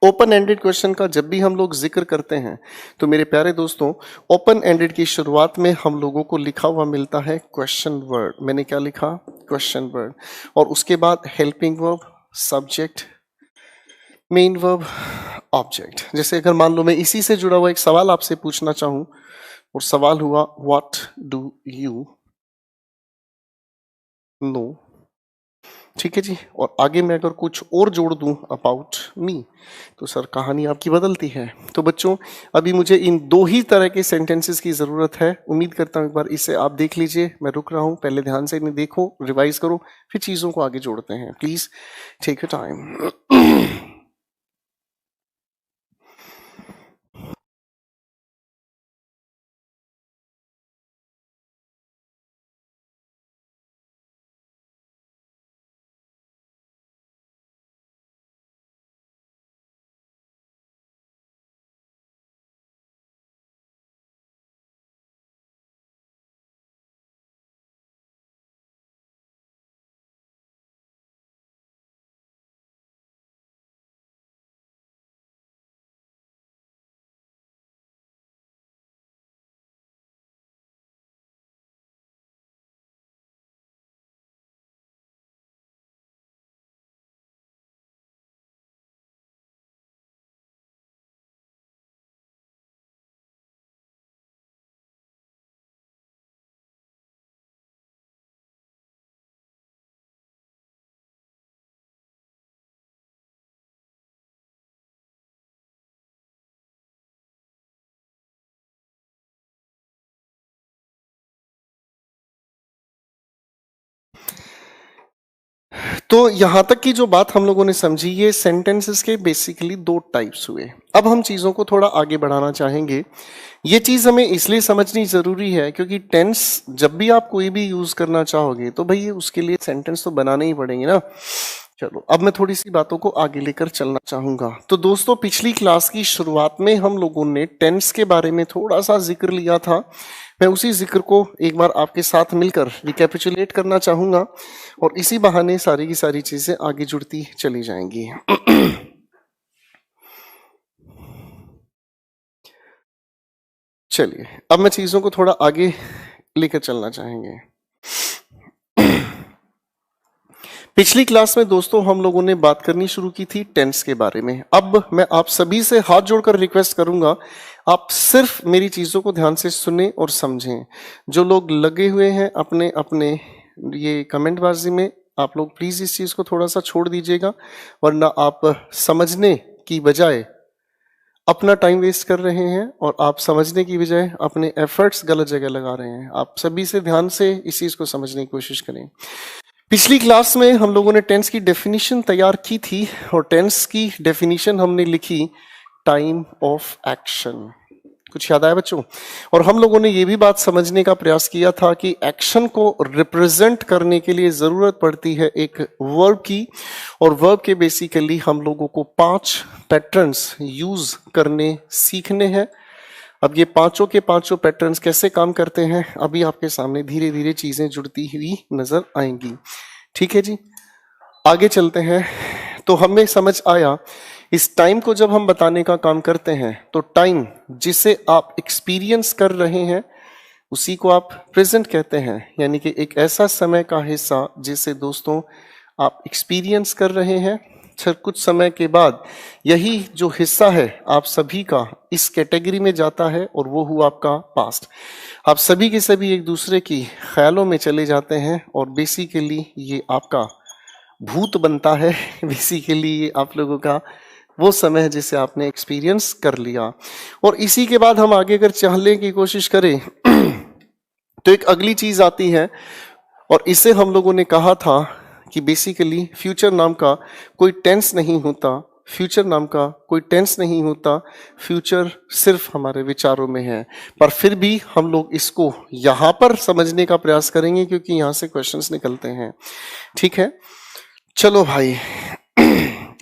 ओपन एंडेड क्वेश्चन का जब भी हम लोग जिक्र करते हैं तो मेरे प्यारे दोस्तों ओपन एंडेड की शुरुआत में हम लोगों को लिखा हुआ मिलता है क्वेश्चन वर्ड। मैंने क्या लिखा? Question word. और उसके बाद helping verb, subject, main verb, object. जैसे अगर मान लो मैं इसी से जुड़ा हुआ एक सवाल आपसे पूछना चाहूं और सवाल हुआ व्हाट डू यू नो। ठीक है जी, और आगे मैं अगर कुछ और जोड़ दूं अबाउट मी तो सर कहानी आपकी बदलती है। तो बच्चों अभी मुझे इन दो ही तरह के सेंटेंसेस की जरूरत है। उम्मीद करता हूं एक बार इसे आप देख लीजिए। मैं रुक रहा हूं, पहले ध्यान से इन्हें देखो, रिवाइज करो, फिर चीजों को आगे जोड़ते हैं। Please take your time. तो यहां तक की जो बात हम लोगों ने समझी, ये सेंटेंसेस के बेसिकली दो टाइप्स हुए। अब हम चीजों को थोड़ा आगे बढ़ाना चाहेंगे। ये चीज हमें इसलिए समझनी जरूरी है क्योंकि टेंस जब भी आप कोई भी यूज करना चाहोगे तो भाई उसके लिए सेंटेंस तो बनाने ही पड़ेंगे ना। चलो अब मैं थोड़ी सी बातों को आगे लेकर चलना चाहूंगा। तो दोस्तों पिछली क्लास की शुरुआत में हम लोगों ने टेंस के बारे में थोड़ा सा जिक्र लिया था। मैं उसी जिक्र को एक बार आपके साथ मिलकर रिकैपिचुलेट करना चाहूंगा और इसी बहाने सारी की सारी चीजें आगे जुड़ती चली जाएंगी। चलिए अब मैं चीजों को थोड़ा आगे लेकर चलना चाहेंगे। पिछली क्लास में दोस्तों हम लोगों ने बात करनी शुरू की थी टेंस के बारे में। अब मैं आप सभी से हाथ जोड़कर रिक्वेस्ट करूंगा, आप सिर्फ मेरी चीजों को ध्यान से सुने और समझें। जो लोग लगे हुए हैं अपने अपने ये कमेंटबाजी में, आप लोग प्लीज इस चीज को थोड़ा सा छोड़ दीजिएगा, वरना आप समझने की बजाय अपना टाइम वेस्ट कर रहे हैं और आप समझने की बजाय अपने एफर्ट्स गलत जगह लगा रहे हैं। आप सभी से ध्यान से इस चीज को समझने की कोशिश करें। पिछली क्लास में हम लोगों ने टेंस की डेफिनेशन तैयार की थी और टेंस की डेफिनेशन हमने लिखी टाइम ऑफ एक्शन। कुछ याद आया बच्चों? और हम लोगों ने ये भी बात समझने का प्रयास किया था कि एक्शन को रिप्रेजेंट करने के लिए जरूरत पड़ती है एक वर्ब की, और वर्ब के बेसिकली हम लोगों को 5 पैटर्न्स यूज करने सीखने हैं। अब ये पांचों के पांचों पैटर्न्स कैसे काम करते हैं अभी आपके सामने धीरे धीरे चीजें जुड़ती हुई नजर आएंगी। ठीक है जी, आगे चलते हैं। तो हमें समझ आया इस टाइम को जब हम बताने का काम करते हैं तो टाइम जिसे आप एक्सपीरियंस कर रहे हैं उसी को आप प्रेजेंट कहते हैं, यानी कि एक ऐसा समय का हिस्सा जिसे दोस्तों आप एक्सपीरियंस कर रहे हैं। फिर कुछ समय के बाद यही जो हिस्सा है आप सभी का इस कैटेगरी में जाता है और वो हुआ आपका पास्ट। आप सभी के सभी एक दूसरे की ख्यालों में चले जाते हैं और बेसिकली ये आपका भूत बनता है। बेसिकली ये आप लोगों का वो समय है जिसे आपने एक्सपीरियंस कर लिया। और इसी के बाद हम आगे अगर चलने की कोशिश करें तो एक अगली चीज आती है और इसे हम लोगों ने कहा था कि बेसिकली फ्यूचर नाम का कोई टेंस नहीं होता, फ्यूचर नाम का कोई टेंस नहीं होता, फ्यूचर सिर्फ हमारे विचारों में है। पर फिर भी हम लोग इसको यहां पर समझने का प्रयास करेंगे क्योंकि यहां से क्वेश्चंस निकलते हैं। ठीक है, चलो भाई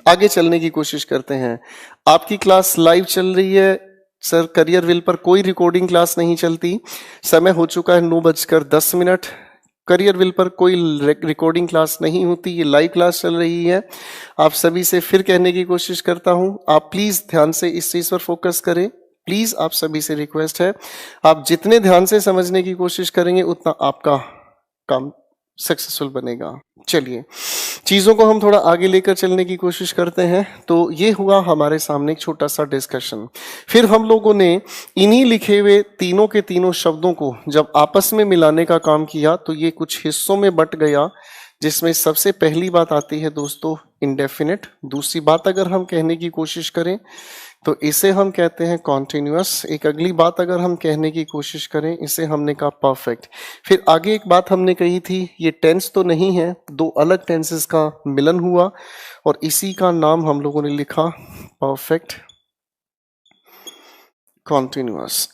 आगे चलने की कोशिश करते हैं। आपकी क्लास लाइव चल रही है सर, करियर विल पर कोई रिकॉर्डिंग क्लास नहीं चलती। समय हो चुका है 9:10। करियर विल पर कोई रिकॉर्डिंग क्लास नहीं होती, ये लाइव क्लास चल रही है। आप सभी से फिर कहने की कोशिश करता हूं, आप प्लीज ध्यान से इस चीज पर फोकस करें। प्लीज आप सभी से रिक्वेस्ट है, आप जितने ध्यान से समझने की कोशिश करेंगे उतना आपका काम सक्सेसफुल बनेगा। चलिए चीजों को हम थोड़ा आगे लेकर चलने की कोशिश करते हैं। तो ये हुआ हमारे सामने एक छोटा सा डिस्कशन। फिर हम लोगों ने इन्हीं लिखे हुए तीनों के तीनों शब्दों को जब आपस में मिलाने का काम किया तो ये कुछ हिस्सों में बट गया, जिसमें सबसे पहली बात आती है दोस्तों इंडेफिनिट। दूसरी बात अगर हम कहने की कोशिश करें तो इसे हम कहते हैं कॉन्टिन्यूअस। एक अगली बात अगर हम कहने की कोशिश करें इसे हमने कहा परफेक्ट। फिर आगे एक बात हमने कही थी, ये टेंस तो नहीं है, दो अलग टेंसेस का मिलन हुआ और इसी का नाम हम लोगों ने लिखा परफेक्ट कॉन्टिन्यूअस।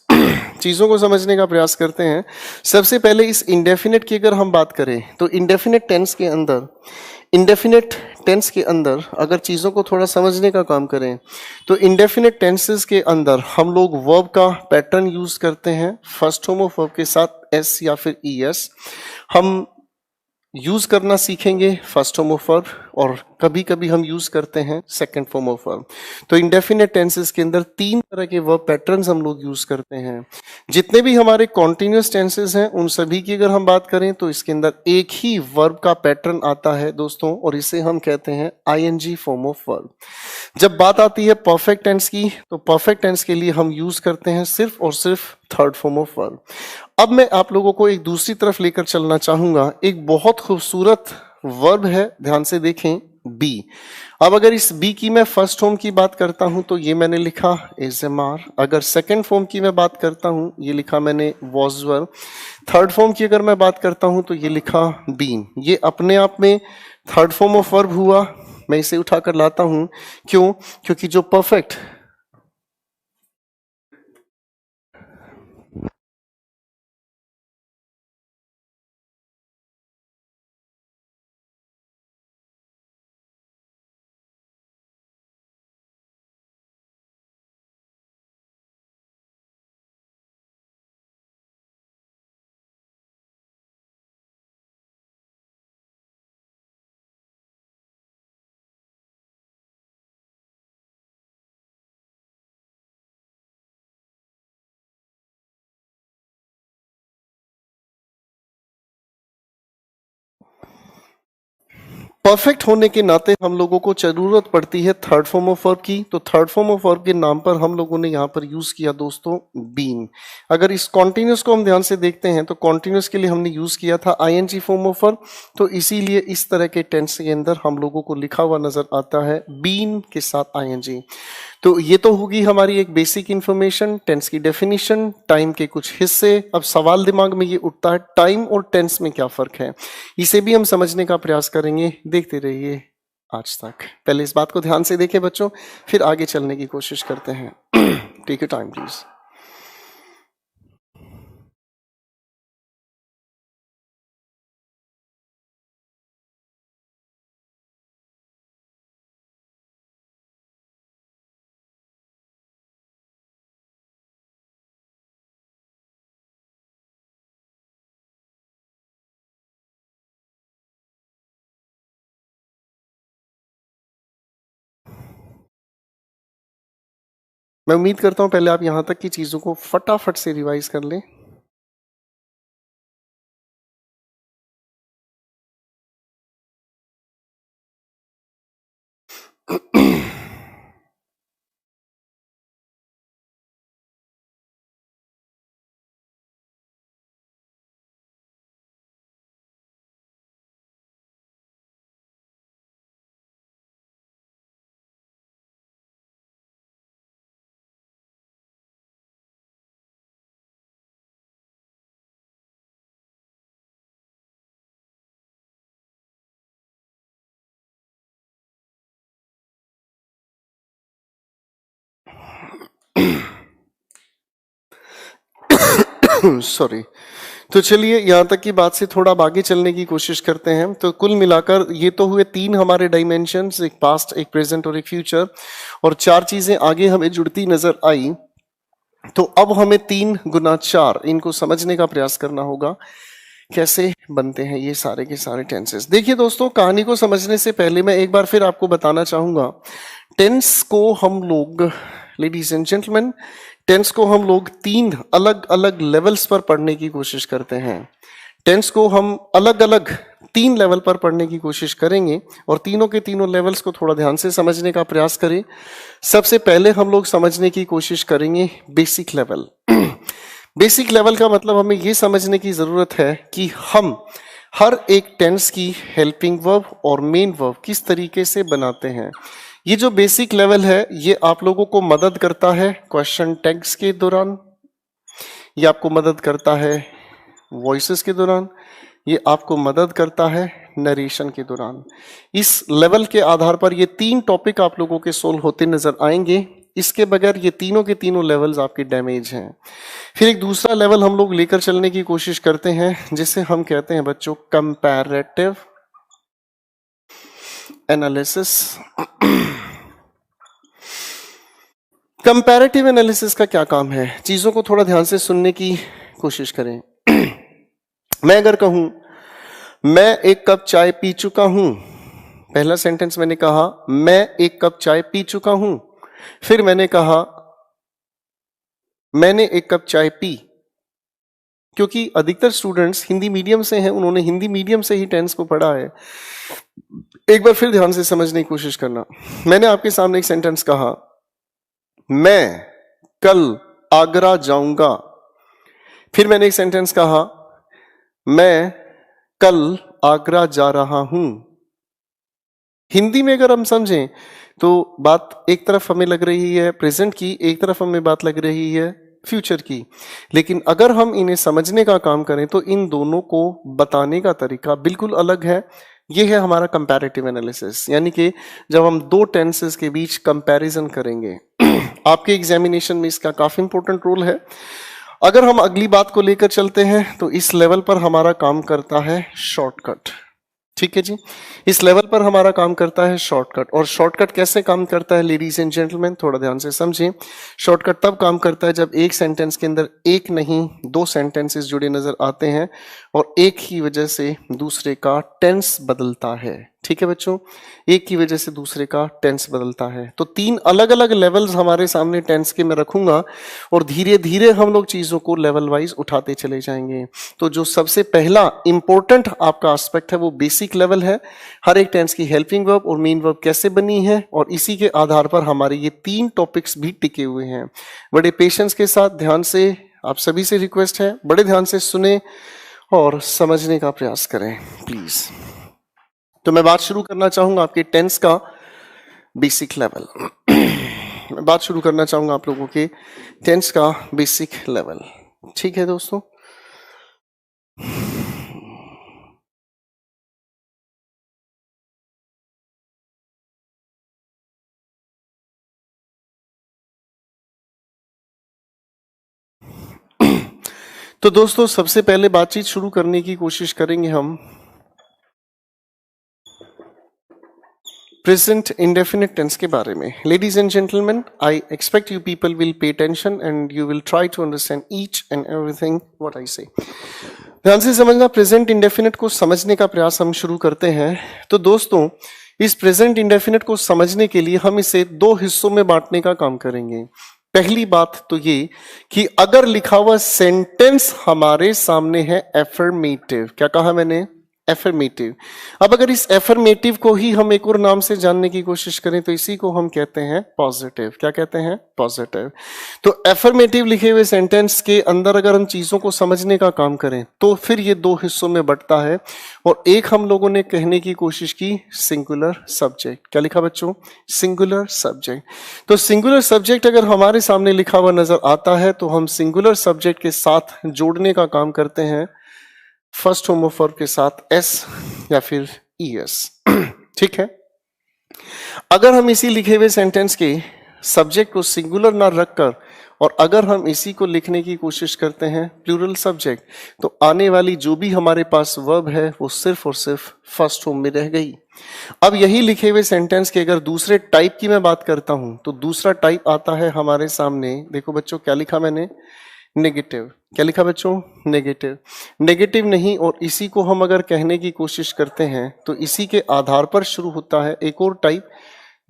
चीजों को समझने का प्रयास करते हैं। सबसे पहले इस इंडेफिनिट की अगर हम बात करें तो इंडेफिनिट टेंस के अंदर अगर चीजों को थोड़ा समझने का काम करें तो इंडेफिनिट टेंसेस के अंदर हम लोग वर्ब का पैटर्न यूज करते हैं। फर्स्ट फॉर्म ऑफ वर्ब के साथ एस या फिर ईएस हम यूज करना सीखेंगे फर्स्ट फॉर्म ऑफ वर्ब, और कभी कभी हम यूज करते हैं सेकंड फॉर्म ऑफ वर्ब। तो इंडेफिनिट टेंसेस के अंदर 3 तरह के वर्ब पैटर्न्स हम लोग यूज करते हैं। जितने भी हमारे कॉन्टिन्यूअस टेंसेस हैं उन सभी की अगर हम बात करें तो इसके अंदर एक ही वर्ब का पैटर्न आता है दोस्तों, और इसे हम कहते हैं आईएनजी फॉर्म ऑफ वर्ब। जब बात आती है परफेक्ट टेंस की तो परफेक्ट टेंस के लिए हम यूज करते हैं सिर्फ और सिर्फ थर्ड फॉर्म ऑफ वर्ब। अब मैं आप लोगों को एक दूसरी तरफ लेकर चलना चाहूंगा। एक बहुत खूबसूरत वर्ब है, ध्यान से देखें, बी। अब अगर इस बी की मैं फर्स्ट फॉर्म की बात करता हूं तो ये मैंने लिखा एजएमआर। अगर सेकंड फॉर्म की मैं बात करता हूं ये लिखा मैंने वॉजवर। थर्ड फॉर्म की अगर मैं बात करता हूं तो ये लिखा बीन। ये अपने आप में थर्ड फॉर्म ऑफ वर्ब हुआ, मैं इसे उठाकर लाता हूं, क्यों? क्योंकि जो परफेक्ट परफेक्ट होने के नाते हम लोगों को जरूरत पड़ती है थर्ड फॉर्म ऑफ वर्ब की। तो थर्ड फॉर्म ऑफ वर्ब के नाम पर हम लोगों ने यहां पर यूज किया दोस्तों बीन। अगर इस कॉन्टिन्यूस को हम ध्यान से देखते हैं तो कॉन्टिन्यूस के लिए हमने यूज किया था आईएनजी फॉर्म ऑफ वर्ब, तो इसीलिए इस तरह के टेंस के अंदर हम लोगों को लिखा हुआ नजर आता है बीन के साथ आईएनजी। तो ये तो होगी हमारी एक बेसिक इंफॉर्मेशन, टेंस की डेफिनेशन, टाइम के कुछ हिस्से। अब सवाल दिमाग में ये उठता है टाइम और टेंस में क्या फर्क है, इसे भी हम समझने का प्रयास करेंगे। देखते रहिए आज तक। पहले इस बात को ध्यान से देखें बच्चों, फिर आगे चलने की कोशिश करते हैं। Take your time please. मैं उम्मीद करता हूं पहले आप यहां तक की चीजों को फटाफट से रिवाइज कर लें। सॉरी। तो चलिए यहां तक की बात से थोड़ा अब आगे चलने की कोशिश करते हैं। तो कुल मिलाकर ये तो हुए तीन हमारे डायमेंशंस, एक पास्ट, एक प्रेजेंट और एक फ्यूचर, और चार चीजें आगे हमें जुड़ती नजर आई। तो अब हमें 3 गुना 4 इनको समझने का प्रयास करना होगा, कैसे बनते हैं ये सारे के सारे टेंसेस। देखिए दोस्तों, कहानी को समझने से पहले मैं एक बार फिर आपको बताना चाहूंगा, टेंस को हम लोग, लेडीज एंड जेंटलमैन, टेंस को हम लोग 3 अलग अलग लेवल्स पर पढ़ने की कोशिश करते हैं। टेंस को हम अलग अलग 3 लेवल पर पढ़ने की कोशिश करेंगे, और तीनों के तीनों लेवल्स को थोड़ा ध्यान से समझने का प्रयास करें। सबसे पहले हम लोग समझने की कोशिश करेंगे बेसिक लेवल। बेसिक लेवल का मतलब हमें यह समझने की जरूरत है कि हम हर एक टेंस की हेल्पिंग वर्ब और मेन वर्ब किस तरीके से बनाते हैं। ये जो बेसिक लेवल है ये आप लोगों को मदद करता है क्वेश्चन टैग्स के दौरान, ये आपको मदद करता है वॉइसेस के दौरान, ये आपको मदद करता है नरेशन के दौरान। इस लेवल के आधार पर ये 3 टॉपिक आप लोगों के सोल्व होते नजर आएंगे। इसके बगैर ये तीनों के तीनों लेवल्स आपके डैमेज हैं। फिर एक दूसरा लेवल हम लोग लेकर चलने की कोशिश करते हैं, जिसे हम कहते हैं बच्चों कंपैरेटिव एनालिसिस। कंपैरेटिव एनालिसिस का क्या काम है, चीजों को थोड़ा ध्यान से सुनने की कोशिश करें। मैं अगर कहूं मैं 1 कप चाय पी चुका हूं, पहला सेंटेंस मैंने कहा मैं 1 कप चाय पी चुका हूं, फिर मैंने कहा मैंने 1 कप चाय पी। क्योंकि अधिकतर स्टूडेंट्स हिंदी मीडियम से हैं, उन्होंने हिंदी मीडियम से ही टेंस को पढ़ा है। एक बार फिर ध्यान से समझने की कोशिश करना। मैंने आपके सामने एक सेंटेंस कहा मैं कल आगरा जाऊंगा, फिर मैंने एक सेंटेंस कहा मैं कल आगरा जा रहा हूं। हिंदी में अगर हम समझें तो बात एक तरफ हमें लग रही है प्रेजेंट की, एक तरफ हमें बात लग रही है फ्यूचर की, लेकिन अगर हम इन्हें समझने का काम करें तो इन दोनों को बताने का तरीका बिल्कुल अलग है। ये है हमारा कंपैरेटिव एनालिसिस, यानी कि जब हम दो टेंसेस के बीच कंपैरिजन करेंगे। आपके एग्जामिनेशन में इसका काफी इंपॉर्टेंट रोल है। अगर हम अगली बात को लेकर चलते हैं तो इस लेवल पर हमारा काम करता है शॉर्टकट। ठीक है जी, इस लेवल पर हमारा काम करता है शॉर्टकट। और शॉर्टकट कैसे काम करता है लेडीज एंड जेंटलमैन, थोड़ा ध्यान से समझें। शॉर्टकट तब काम करता है जब एक सेंटेंस के अंदर एक नहीं दो सेंटेंसेस जुड़े नजर आते हैं और एक ही वजह से दूसरे का टेंस बदलता है। ठीक है बच्चों, एक की वजह से दूसरे का टेंस बदलता है। तो तीन अलग अलग लेवल्स हमारे सामने टेंस के मैं रखूंगा और धीरे धीरे हम लोग चीजों को लेवल वाइज उठाते चले जाएंगे। तो जो सबसे पहला इंपॉर्टेंट आपका एस्पेक्ट है वो बेसिक लेवल है। हर एक टेंस की हेल्पिंग वर्ब और मेन वर्ब कैसे बनी है, और इसी के आधार पर हमारे ये तीन टॉपिक्स भी टिके हुए हैं। बड़े पेशेंस के साथ ध्यान से, आप सभी से रिक्वेस्ट है, बड़े ध्यान से सुने और समझने का प्रयास करें प्लीज। तो मैं बात शुरू करना चाहूंगा आपके टेंस का बेसिक लेवल। मैं बात शुरू करना चाहूंगा आप लोगों के टेंस का बेसिक लेवल। ठीक है दोस्तों, तो दोस्तों सबसे पहले बातचीत शुरू करने की कोशिश करेंगे हम प्रेजेंट इंडेफिनिट टेंस के बारे में। Ladies and gentleman, I expect you people will pay attention and you will try to understand each and everything what I say. ध्यान से समझना, प्रेजेंट इंडेफिनिट को समझने का प्रयास हम शुरू करते हैं। तो दोस्तों इस प्रेजेंट इंडेफिनिट को समझने के लिए हम इसे दो हिस्सों में बांटने का काम करेंगे। पहली बात तो ये कि अगर लिखा हुआ सेंटेंस हमारे सामने है एफर्मेटिव, क्या कहा मैंने, एफर्मेटिव। अब अगर इस एफर्मेटिव को ही हम एक और नाम से जानने की कोशिश करें तो इसी को हम कहते हैं पॉजिटिव। क्या कहते हैं, पॉजिटिव। तो एफर्मेटिव लिखे हुए सेंटेंस के अंदर अगर हम चीजों को समझने का काम करें तो फिर ये दो हिस्सों में बंटता है। और एक हम लोगों ने कहने की कोशिश की सिंगुलर सब्जेक्ट। क्या लिखा बच्चों, सिंगुलर सब्जेक्ट। तो सिंगुलर सब्जेक्ट अगर हमारे सामने लिखा हुआ नजर आता है तो हम सिंगुलर सब्जेक्ट के साथ जोड़ने का काम करते हैं फर्स्ट फॉर्म ऑफ वर्ब के साथ एस या फिर ईएस। ठीक है, अगर हम इसी लिखे हुए सेंटेंस के सब्जेक्ट को सिंगुलर ना रखकर और अगर हम इसी को लिखने की कोशिश करते हैं प्लूरल सब्जेक्ट, तो आने वाली जो भी हमारे पास वर्ब है वो सिर्फ और सिर्फ फर्स्ट फॉर्म में रह गई। अब यही लिखे हुए सेंटेंस के अगर दूसरे टाइप की मैं बात करता हूं तो दूसरा टाइप आता है हमारे सामने। देखो बच्चों क्या लिखा मैंने, नेगेटिव। क्या लिखा बच्चों, नेगेटिव। नेगेटिव नहीं, और इसी को हम अगर कहने की कोशिश करते हैं तो इसी के आधार पर शुरू होता है एक और टाइप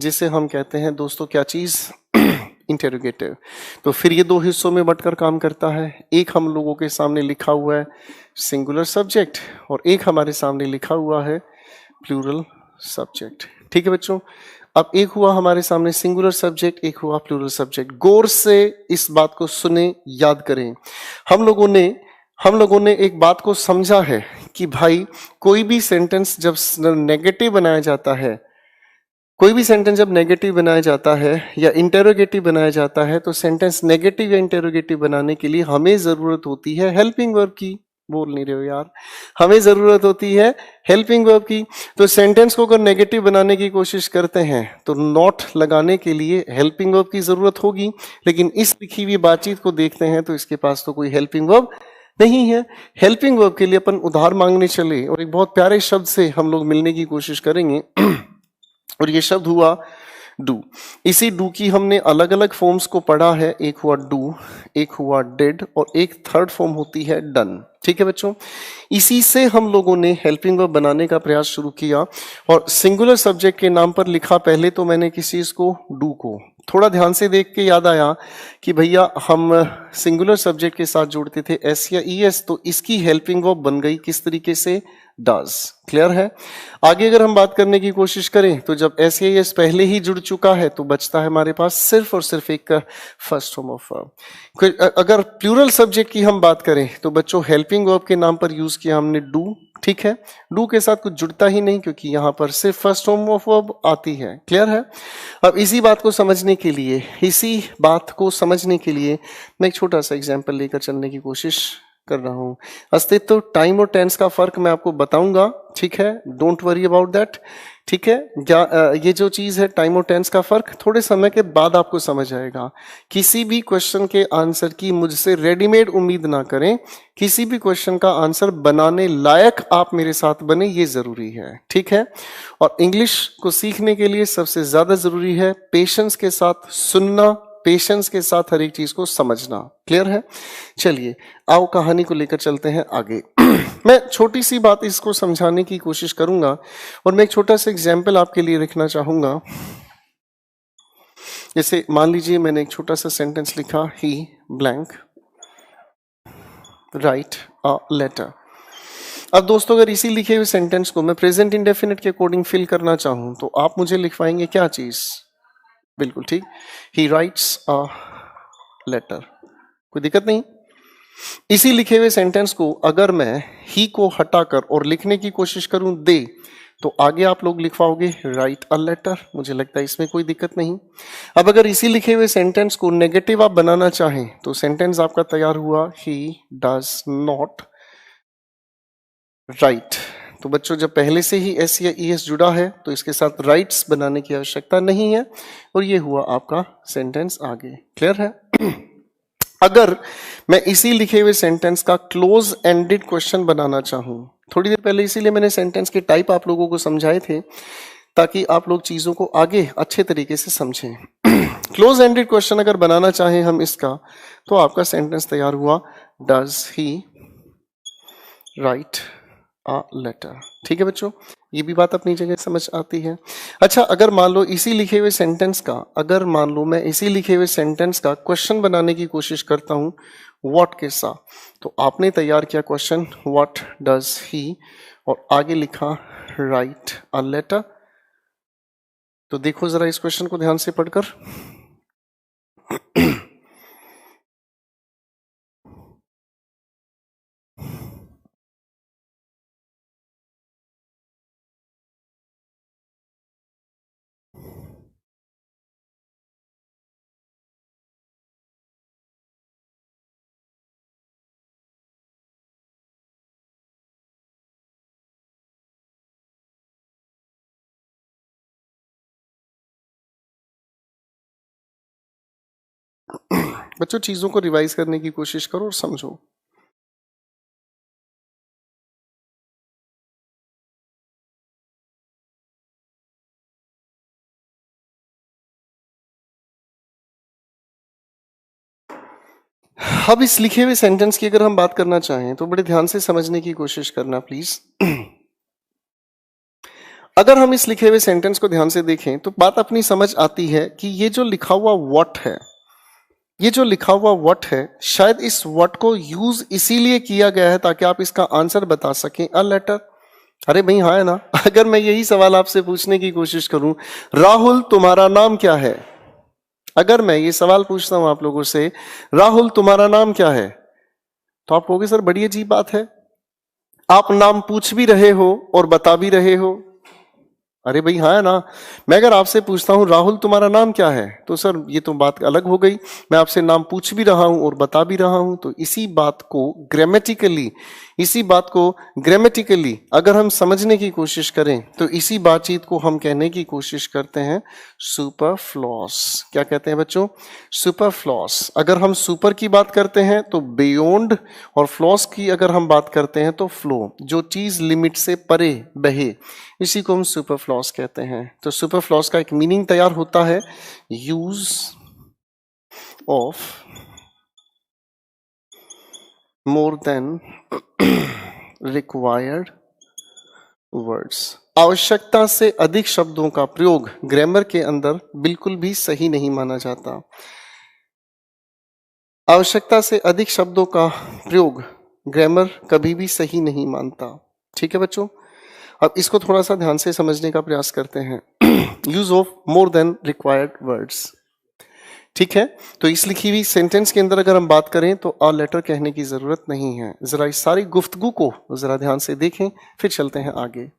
जिसे हम कहते हैं दोस्तों क्या चीज, इंटेरोगेटिव। तो फिर ये दो हिस्सों में बंटकर काम करता है। एक हम लोगों के सामने लिखा हुआ है सिंगुलर सब्जेक्ट और एक हमारे सामने लिखा हुआ है प्लूरल सब्जेक्ट। ठीक है बच्चों, अब एक हुआ हमारे सामने सिंगुलर सब्जेक्ट, एक हुआ प्लूरल सब्जेक्ट। गौर से इस बात को सुने, याद करें। हम लोगों ने एक बात को समझा है कि भाई कोई भी सेंटेंस जब नेगेटिव बनाया जाता है, कोई भी सेंटेंस जब नेगेटिव बनाया जाता है या इंटेरोगेटिव बनाया जाता है तो सेंटेंस नेगेटिव या इंटेरोगेटिव बनाने के लिए हमें जरूरत होती है हेल्पिंग वर्ब की। बोल नहीं रहे हो यार, हमें जरूरत होती है हेल्पिंग वर्ब की। तो सेंटेंस को अगर नेगेटिव बनाने की कोशिश करते हैं तो नॉट लगाने के लिए हेल्पिंग वर्ब की जरूरत होगी, लेकिन इस लिखी हुई बातचीत को देखते हैं तो इसके पास तो कोई हेल्पिंग वर्ब नहीं है। हेल्पिंग वर्ब के लिए अपन उधार मांगने चले और एक बहुत प्यारे शब्द से हम लोग मिलने की कोशिश करेंगे और ये शब्द हुआ डू। इसी डू की हमने अलग अलग फॉर्म्स को पढ़ा है, एक हुआ डू, एक हुआ डिड और एक थर्ड फॉर्म होती है डन। ठीक है बच्चों, इसी से हम लोगों ने हेल्पिंग वर्ब बनाने का प्रयास शुरू किया और सिंगुलर सब्जेक्ट के नाम पर लिखा पहले तो मैंने किस चीज को, डू को। थोड़ा ध्यान से देख के याद आया कि भैया हम सिंगुलर सब्जेक्ट के साथ जोड़ते थे एस या ईएस, तो इसकी हेल्पिंग वर्ब बन गई किस तरीके से, डज। क्लियर है। आगे अगर हम बात करने की कोशिश करें तो जब एस या ईएस पहले ही जुड़ चुका है तो बचता है हमारे पास सिर्फ और सिर्फ एक फर्स्ट फॉर्म ऑफ वर्ब। अगर प्लूरल सब्जेक्ट की हम बात करें तो बच्चों हेल्पिंग वर्ब के नाम पर यूज किया हमने डू। ठीक है, डू के साथ कुछ जुड़ता ही नहीं क्योंकि यहां पर सिर्फ फर्स्ट फॉर्म ऑफ वर्ब आती है। क्लियर है। अब इसी बात को समझने के लिए मैं एक छोटा सा एग्जांपल लेकर चलने की कोशिश कर रहा हूं। अस्तित्व, टाइम और टेंस का फर्क मैं आपको बताऊंगा ठीक है, डोंट वरी अबाउट दैट। ठीक है, ये जो चीज है टाइम और टेंस का फर्क थोड़े समय के बाद आपको समझ आएगा। किसी भी क्वेश्चन के आंसर की मुझसे रेडीमेड उम्मीद ना करें, किसी भी क्वेश्चन का आंसर बनाने लायक आप मेरे साथ बने, ये जरूरी है। ठीक है, और इंग्लिश को सीखने के लिए सबसे ज्यादा जरूरी है पेशेंस के साथ सुनना, पेशेंस के साथ हर एक चीज को समझना। क्लियर है? चलिए आओ कहानी को लेकर चलते हैं आगे। मैं छोटी सी बात इसको समझाने की कोशिश करूंगा और मैं एक छोटा सा एग्जाम्पल आपके लिए रखना चाहूंगा। जैसे मान लीजिए मैंने एक छोटा सा सेंटेंस लिखा, ही ब्लैंक राइट अ लेटर। अब दोस्तों अगर इसी लिखे हुए सेंटेंस को मैं प्रेजेंट इंडेफिनिट के अकॉर्डिंग फिल करना चाहूं तो आप मुझे लिखवाएंगे क्या चीज? बिल्कुल ठीक, ही राइट्स अ लेटर। कोई दिक्कत नहीं। इसी लिखे हुए सेंटेंस को अगर मैं ही को हटाकर और लिखने की कोशिश करूं दे, तो आगे आप लोग लिखवाओगे राइट अ लेटर। मुझे लगता है इसमें कोई दिक्कत नहीं। अब अगर इसी लिखे हुए सेंटेंस को नेगेटिव आप बनाना चाहें तो सेंटेंस आपका तैयार हुआ, ही डज नॉट राइट। तो बच्चों जब पहले से ही एस या ई एस जुड़ा है तो इसके साथ राइट्स बनाने की आवश्यकता नहीं है और ये हुआ आपका सेंटेंस आगे। क्लियर है? अगर मैं इसी लिखे हुए सेंटेंस का क्लोज एंडेड क्वेश्चन बनाना चाहूं, थोड़ी देर पहले इसीलिए मैंने सेंटेंस के टाइप आप लोगों को समझाए थे ताकि आप लोग चीजों को आगे अच्छे तरीके से समझें। क्लोज एंडेड क्वेश्चन अगर बनाना चाहें हम इसका, तो आपका सेंटेंस तैयार हुआ, does he write a letter. ठीक है बच्चों, ये भी बात अपनी जगह समझ आती है। अच्छा, अगर मान लो इसी लिखे हुए सेंटेंस का, अगर मान लो मैं इसी लिखे हुए सेंटेंस का क्वेश्चन बनाने की कोशिश करता हूं व्हाट के साथ, तो आपने तैयार किया क्वेश्चन व्हाट डज ही और आगे लिखा राइट अ लेटर। तो देखो जरा इस क्वेश्चन को ध्यान से पढ़कर। बच्चों चीजों को रिवाइज करने की कोशिश करो और समझो। अब इस लिखे हुए सेंटेंस की अगर हम बात करना चाहें तो बड़े ध्यान से समझने की कोशिश करना प्लीज। अगर हम इस लिखे हुए सेंटेंस को ध्यान से देखें तो बात अपनी समझ आती है कि ये जो लिखा हुआ व्हाट है, ये जो लिखा हुआ व्हाट है, शायद इस व्हाट को यूज इसीलिए किया गया है ताकि आप इसका आंसर बता सकें अ लेटर। अरे भाई हाँ है ना? अगर मैं यही सवाल आपसे पूछने की कोशिश करूं, राहुल तुम्हारा नाम क्या है? अगर मैं ये सवाल पूछता हूं आप लोगों से, राहुल तुम्हारा नाम क्या है, तो आप कहोगे सर बड़ी अजीब बात है, आप नाम पूछ भी रहे हो और बता भी रहे हो। अरे भाई हाँ है ना? मैं अगर आपसे पूछता हूं राहुल तुम्हारा नाम क्या है, तो सर ये तो बात अलग हो गई। मैं आपसे नाम पूछ भी रहा हूं और बता भी रहा हूं। तो इसी बात को ग्रामेटिकली, इसी बात को ग्रामेटिकली अगर हम समझने की कोशिश करें तो इसी बातचीत को हम कहने की कोशिश करते हैं सुपरफ्लॉस। क्या कहते हैं बच्चों? सुपरफ्लॉस। अगर हम सुपर की बात करते हैं तो बियॉन्ड, और फ्लॉस की अगर हम बात करते हैं तो फ्लो, जो चीज लिमिट से परे बहे, इसी को हम सुपरफ्लॉस कहते हैं। तो सुपरफ्लॉस का एक मीनिंग तैयार होता है, use of more than required words. आवश्यकता से अधिक शब्दों का प्रयोग ग्रामर के अंदर बिल्कुल भी सही नहीं माना जाता। आवश्यकता से अधिक शब्दों का प्रयोग ग्रामर कभी भी सही नहीं मानता। ठीक है बच्चों, अब इसको थोड़ा सा ध्यान से समझने का प्रयास करते हैं। Use of more than required words. ठीक है, तो इस लिखी हुई सेंटेंस के अंदर अगर हम बात करें तो अ लेटर कहने की जरूरत नहीं है। जरा इस सारी गुफ्तगू को जरा ध्यान से देखें, फिर चलते हैं आगे।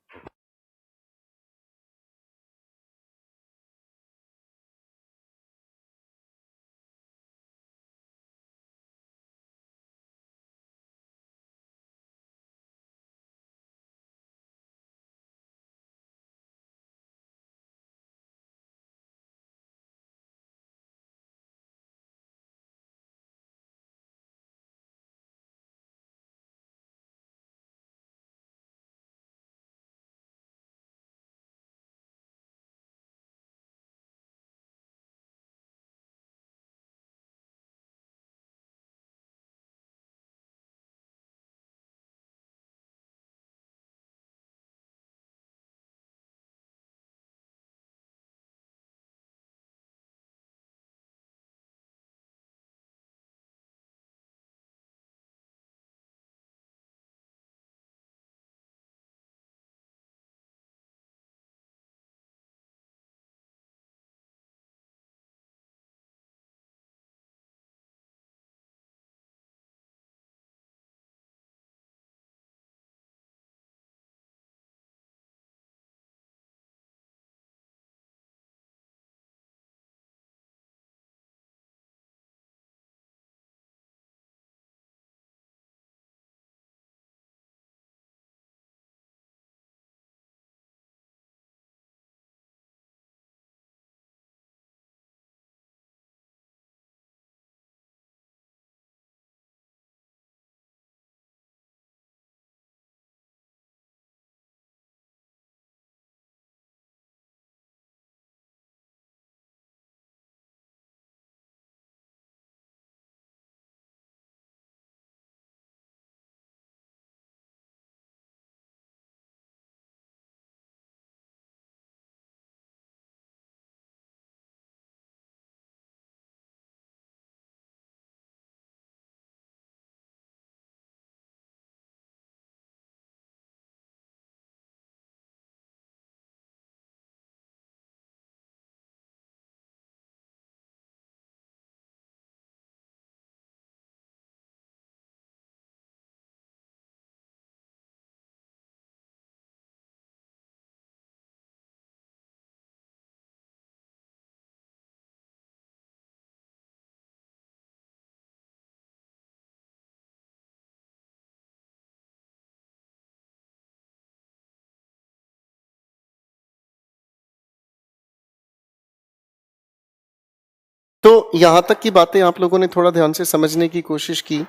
तो यहां तक की बातें आप लोगों ने थोड़ा ध्यान से समझने की कोशिश की,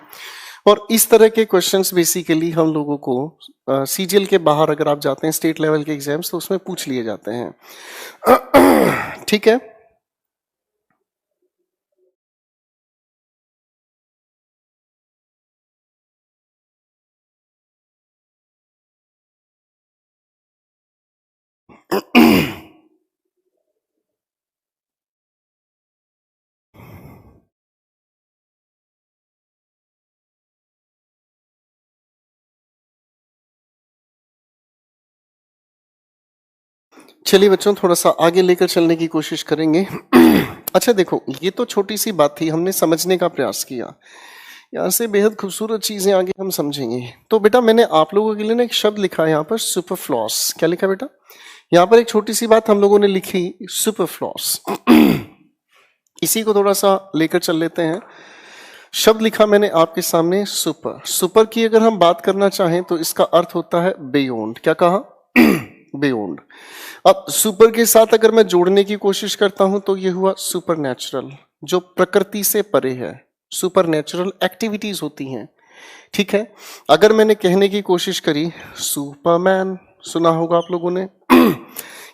और इस तरह के क्वेश्चंस बेसिकली हम लोगों को सीजीएल के बाहर अगर आप जाते हैं स्टेट लेवल के एग्जाम्स तो उसमें पूछ लिए जाते हैं। ठीक है, चलिए बच्चों थोड़ा सा आगे लेकर चलने की कोशिश करेंगे। अच्छा देखो, ये तो छोटी सी बात थी, हमने समझने का प्रयास किया। यहाँ से बेहद खूबसूरत चीजें आगे हम समझेंगे। तो बेटा मैंने आप लोगों के लिए ना एक शब्द लिखा है यहाँ पर, सुपरफ्लॉस। क्या लिखा बेटा? यहाँ पर एक छोटी सी बात हम लोगों ने लिखी, सुपरफ्लॉस। इसी को थोड़ा सा लेकर चल लेते हैं। शब्द लिखा मैंने आपके सामने, सुपर। सुपर की अगर हम बात करना चाहें तो इसका अर्थ होता है बियॉन्ड। क्या कहा? बियॉन्ड। अब सुपर के साथ अगर मैं जोड़ने की कोशिश करता हूं तो ये हुआ सुपर नेचुरल, जो प्रकृति से परे है। सुपर नेचुरल एक्टिविटीज होती हैं। ठीक है, अगर मैंने कहने की कोशिश करी सुपरमैन, सुना होगा आप लोगों ने,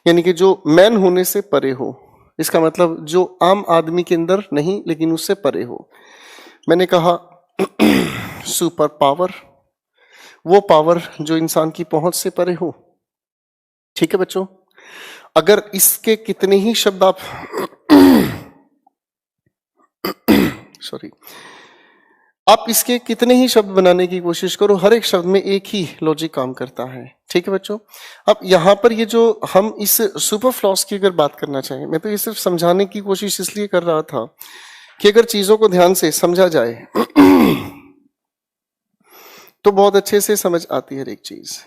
यानी कि जो मैन होने से परे हो, इसका मतलब जो आम आदमी के अंदर नहीं लेकिन उससे परे हो। मैंने कहा सुपर पावर, वो पावर जो इंसान की पहुंच से परे हो। ठीक है बच्चों, अगर इसके कितने ही शब्द आप सॉरी, आप इसके कितने ही शब्द बनाने की कोशिश करो, हर एक शब्द में एक ही लॉजिक काम करता है। ठीक है बच्चों, अब यहां पर ये जो हम इस सुपरफ्लॉस की अगर बात करना चाहें, मैं तो ये सिर्फ समझाने की कोशिश इसलिए कर रहा था कि अगर चीजों को ध्यान से समझा जाए तो बहुत अच्छे से समझ आती है हर एक चीज।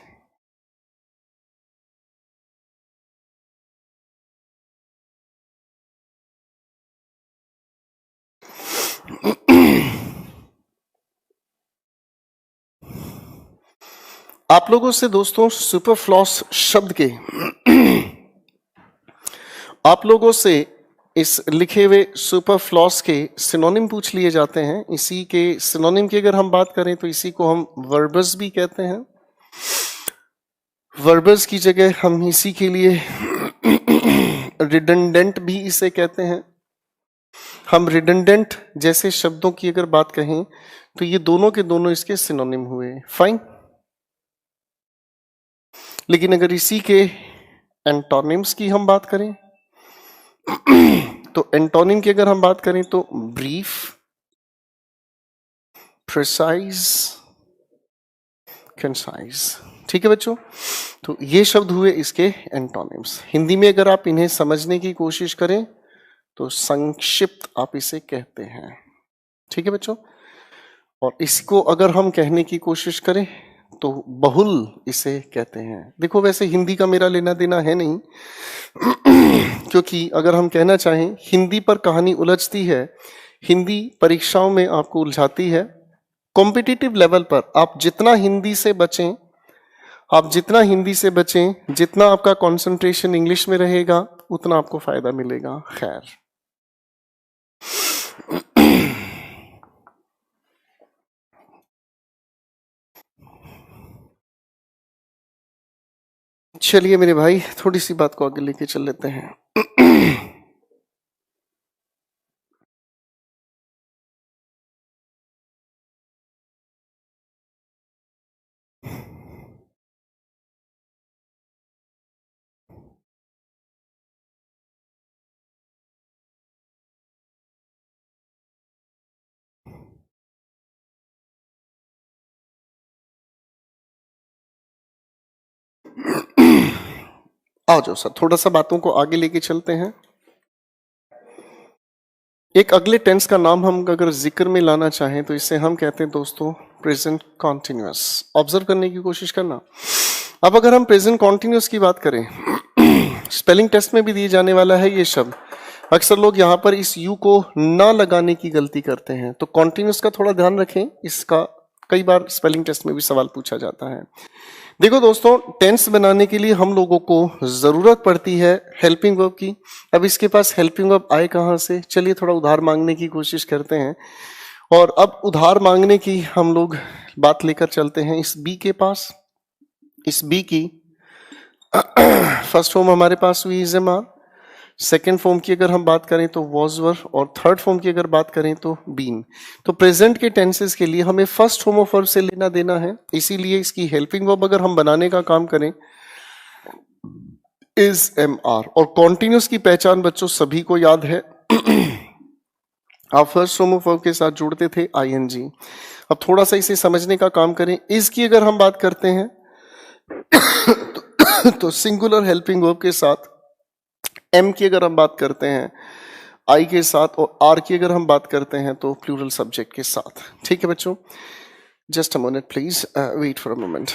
आप लोगों से दोस्तों सुपरफ्लॉस शब्द के आप लोगों से इस लिखे हुए सुपरफ्लॉस के सिनोनिम पूछ लिए जाते हैं। इसी के सिनोनिम की अगर हम बात करें तो इसी को हम वर्बस भी कहते हैं। वर्बस की जगह हम इसी के लिए रिडंडेंट भी इसे कहते हैं। हम रिडंडेंट जैसे शब्दों की अगर बात कहें तो ये दोनों के दोनों इसके सिनोनिम हुए। फाइन, लेकिन अगर इसी के एंटोनिम्स की हम बात करें तो एंटोनिम की अगर हम बात करें तो ब्रीफ, प्रिसाइज, कंसाइज। ठीक है बच्चों, तो ये शब्द हुए इसके एंटोनिम्स। हिंदी में अगर आप इन्हें समझने की कोशिश करें तो संक्षिप्त आप इसे कहते हैं। ठीक है बच्चों, और इसको अगर हम कहने की कोशिश करें तो बहुल इसे कहते हैं। देखो वैसे हिंदी का मेरा लेना देना है नहीं क्योंकि अगर हम कहना चाहें हिंदी पर कहानी उलझती है, हिंदी परीक्षाओं में आपको उलझाती है। कॉम्पिटिटिव लेवल पर आप जितना हिंदी से बचें, जितना आपका कंसंट्रेशन इंग्लिश में रहेगा उतना आपको फायदा मिलेगा। खैर, चलिए मेरे भाई थोड़ी सी बात को आगे लेके चल लेते हैं। आ जाओ सर, थोड़ा सा बातों को आगे लेके चलते हैं। एक अगले टेंस का नाम हम अगर जिक्र में लाना चाहें तो इसे हम कहते हैं दोस्तों प्रेजेंट कॉन्टिन्यूअस। ऑब्जर्व करने की कोशिश करना। अब अगर हम प्रेजेंट कॉन्टिन्यूअस की बात करें, स्पेलिंग टेस्ट में भी दिए जाने वाला है ये शब्द। अक्सर लोग यहाँ पर इस यू को ना लगाने की गलती करते हैं, तो कॉन्टिन्यूअस का थोड़ा ध्यान रखें। इसका कई बार स्पेलिंग टेस्ट में भी सवाल पूछा जाता है। देखो दोस्तों, टेंस बनाने के लिए हम लोगों को जरूरत पड़ती है हेल्पिंग वर्ब की। अब इसके पास हेल्पिंग वर्ब आए कहां से? चलिए थोड़ा उधार मांगने की कोशिश करते हैं। और अब उधार मांगने की हम लोग बात लेकर चलते हैं इस बी के पास। इस बी की फर्स्ट फॉर्म हमारे पास हुई is am are, second form की अगर हम बात करें तो वॉज वर, और थर्ड फॉर्म की अगर बात करें तो बीन। तो प्रेजेंट के टेंसेस के लिए हमें फर्स्ट फॉर्म ऑफ वर्ब से लेना देना है, इसीलिए इसकी हेल्पिंग वर्ब अगर हम बनाने का काम करें इज एम आर। और कॉन्टिन्यूस की पहचान बच्चों सभी को याद है, आप फर्स्ट फॉर्म ऑफ वर्ब के साथ जोड़ते थे आईएनजी। अब थोड़ा सा इसे समझने का काम करें। इज की अगर हम बात करते हैं तो सिंगुलर हेल्पिंग वर्ब के साथ, एम की अगर हम बात करते हैं आई के साथ, और आर की अगर हम बात करते हैं तो प्लूरल सब्जेक्ट के साथ। ठीक है बच्चों, just a minute please, wait for a moment.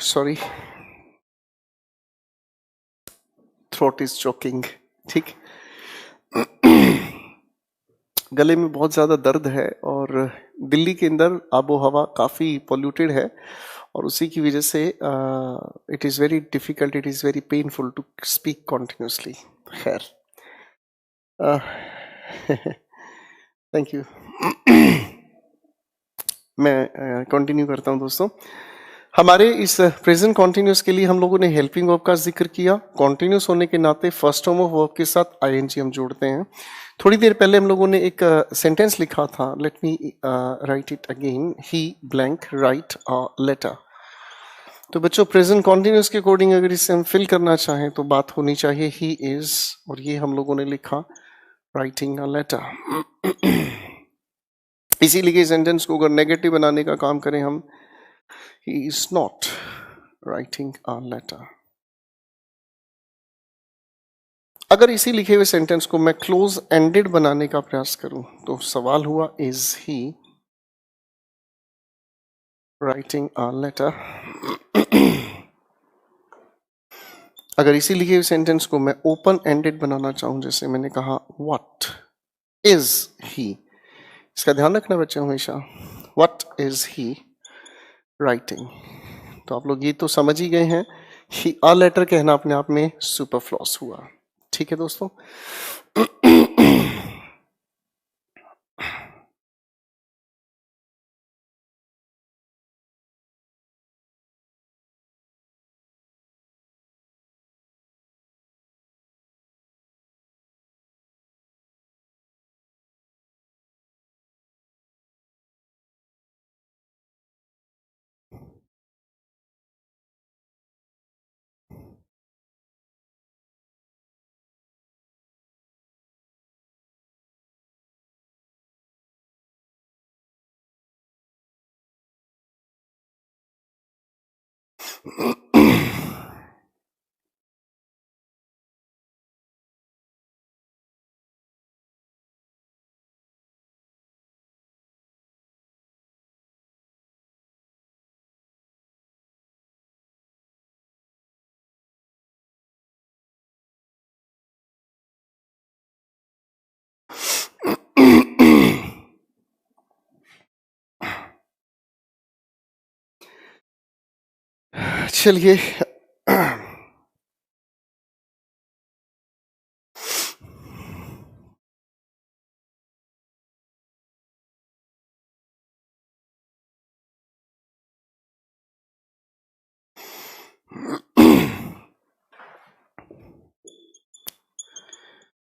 Sorry, throat is choking. ठीक, गले में बहुत ज़्यादा दर्द है, और दिल्ली के अंदर आबो हवा काफ़ी पोल्यूटेड है, और उसी की वजह से it is very difficult, it is very painful to speak continuously. खैर, थैंक यू। मैं कंटिन्यू करता हूं दोस्तों। हमारे इस प्रेजेंट कॉन्टिन्यूस के लिए हम लोगों ने हेल्पिंग वर्ब का जिक्र किया। कॉन्टिन्यूस होने के नाते फर्स्ट फॉर्म ऑफ वर्ब के साथ आईएनजी हम जोड़ते हैं। थोड़ी देर पहले हम लोगों ने एक सेंटेंस लिखा था, let me write it again, he blank write a letter. तो बच्चों, प्रेजेंट कॉन्टिन्यूस के अकॉर्डिंग अगर इसे हम फिल करना चाहें तो बात होनी चाहिए ही इज, और ये हम लोगों ने लिखा राइटिंग अ लेटर। इसीलिए सेंटेंस को अगर नेगेटिव बनाने का काम करें हम, he is not writing a letter। अगर इसी लिखे हुए सेंटेंस को मैं क्लोज एंडेड बनाने का प्रयास करूं तो सवाल हुआ is he writing a letter. अगर इसी लिखे हुए सेंटेंस को मैं ओपन एंडेड बनाना चाहूं, जैसे मैंने कहा व्हाट इज ही, इसका ध्यान रखना बच्चे हमेशा, व्हाट इज ही राइटिंग। तो आप लोग ये तो समझ ही गए हैं, ही अ लेटर कहना अपने आप में सुपरफ्लॉस हुआ। ठीक है दोस्तों। चलिए,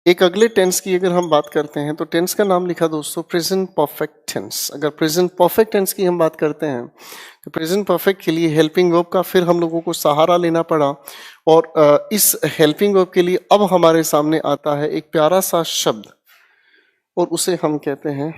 एक अगले टेंस की अगर हम बात करते हैं तो टेंस का नाम लिखा दोस्तों प्रेजेंट परफेक्ट टेंस। अगर प्रेजेंट परफेक्ट टेंस की हम बात करते हैं तो प्रेजेंट परफेक्ट के लिए हेल्पिंग वर्ब का फिर हम लोगों को सहारा लेना पड़ा, और इस हेल्पिंग वर्ब के लिए अब हमारे सामने आता है एक प्यारा सा शब्द, और उसे हम कहते हैं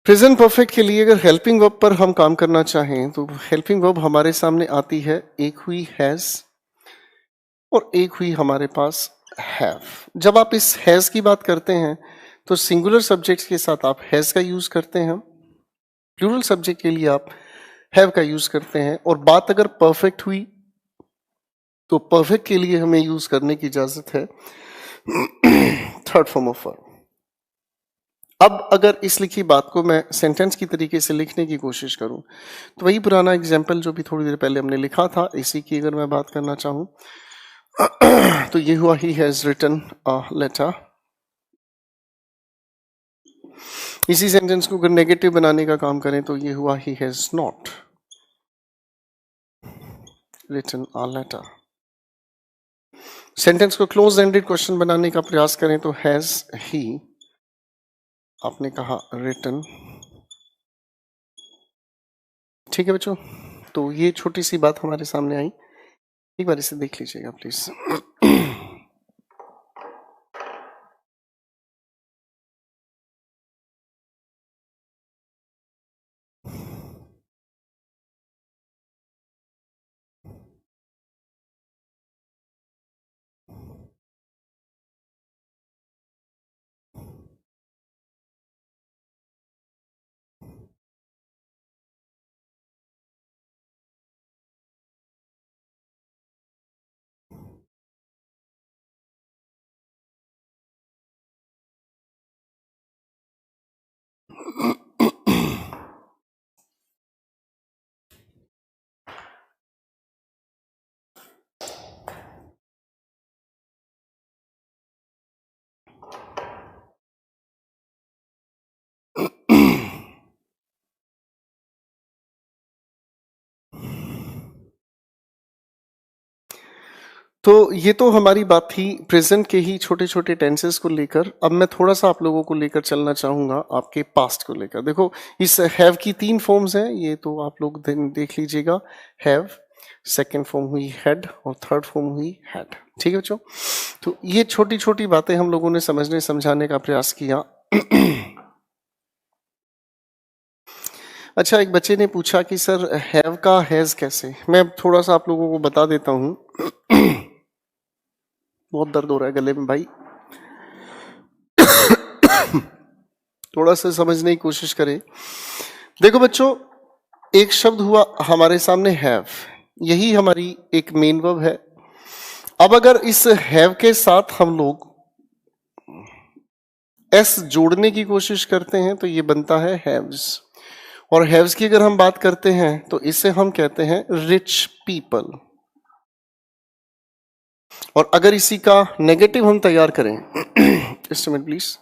प्रेजेंट परफेक्ट के लिए अगर हेल्पिंग वर्ब पर हम काम करना चाहें तो हेल्पिंग वर्ब हमारे सामने आती है, एक हुई हैज और एक हुई हमारे पास हैव। जब आप इस हैज की बात करते हैं तो सिंगुलर सब्जेक्ट के साथ आप हैज का यूज करते हैं, प्लूरल सब्जेक्ट के लिए आप हैव का यूज करते हैं, और बात अगर परफेक्ट हुई तो परफेक्ट के लिए हमें यूज करने की इजाजत है थर्ड फॉर्म ऑफ वर्ब। अब अगर इस लिखी बात को मैं सेंटेंस की तरीके से लिखने की कोशिश करूं तो वही पुराना एग्जाम्पल जो भी थोड़ी देर पहले हमने लिखा था, इसी की अगर मैं बात करना चाहूं तो ये हुआ he has written a letter. इसी सेंटेंस को अगर नेगेटिव बनाने का काम करें तो ये हुआ he has not written a letter. Sentence को क्लोज एंडेड क्वेश्चन बनाने का प्रयास करें तो हैज ही, आपने कहा रिटन। ठीक है बच्चों, तो ये छोटी सी बात हमारे सामने आई, एक बार इसे देख लीजिएगा प्लीज। तो ये तो हमारी बात थी प्रेजेंट के ही छोटे छोटे टेंसेस को लेकर। अब मैं थोड़ा सा आप लोगों को लेकर चलना चाहूंगा आपके पास्ट को लेकर। देखो इस हैव की 3 फॉर्म्स हैं, ये तो आप लोग देख लीजिएगा। हैव, सेकंड फॉर्म हुई हैड, और थर्ड फॉर्म हुई हैड। ठीक है बच्चों, तो ये छोटी छोटी बातें हम लोगों ने समझने समझाने का प्रयास किया। अच्छा, एक बच्चे ने पूछा कि सर हैव का हैज कैसे। मैं थोड़ा सा आप लोगों को बता देता हूं। बहुत दर्द हो रहा है गले में भाई, थोड़ा सा समझने की कोशिश करें। देखो बच्चों, एक शब्द हुआ हमारे सामने हैव, यही हमारी एक मेन वर्ब है। अब अगर इस हैव के साथ हम लोग एस जोड़ने की कोशिश करते हैं तो ये बनता है हैव्स, और हैव्स की अगर हम बात करते हैं तो इसे हम कहते हैं रिच पीपल। और अगर इसी का नेगेटिव हम तैयार करें just a minute please,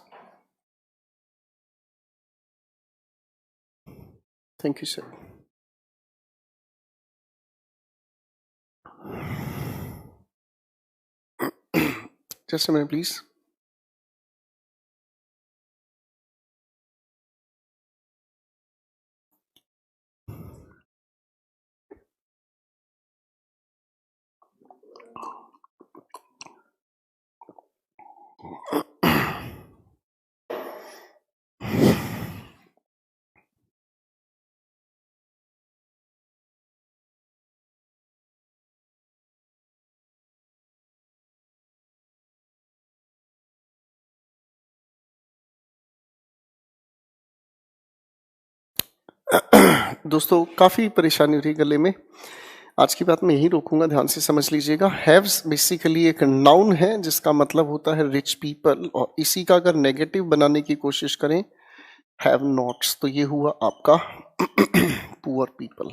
thank you sir. Just a minute please. दोस्तों काफी परेशानी हो रही है गले में, आज की बात मैं यही रोकूंगा, ध्यान से समझ लीजिएगा। हैव्स बेसिकली एक नाउन है जिसका मतलब होता है रिच पीपल, और इसी का अगर नेगेटिव बनाने की कोशिश करें हैव नॉट्स तो ये हुआ आपका पुअर पीपल।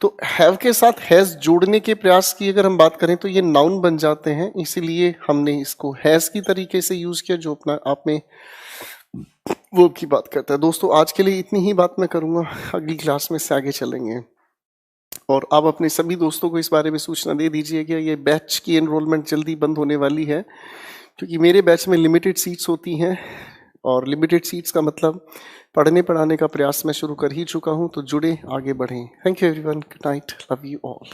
तो हैव के साथ हैज जोड़ने के प्रयास की अगर हम बात करें तो ये नाउन बन जाते हैं, इसीलिए हमने इसको हैज की तरीके से यूज किया जो अपना आप में वर्ब की बात करता है। दोस्तों आज के लिए इतनी ही बात मैं करूंगा, अगली क्लास में से आगे चलेंगे। और आप अपने सभी दोस्तों को इस बारे में सूचना दे दीजिए कि ये बैच की एनरोलमेंट जल्दी बंद होने वाली है, क्योंकि मेरे बैच में लिमिटेड सीट्स होती हैं, और लिमिटेड सीट्स का मतलब पढ़ने पढ़ाने का प्रयास मैं शुरू कर ही चुका हूं, तो जुड़े आगे बढ़ें। Thank you everyone, good night, love you all.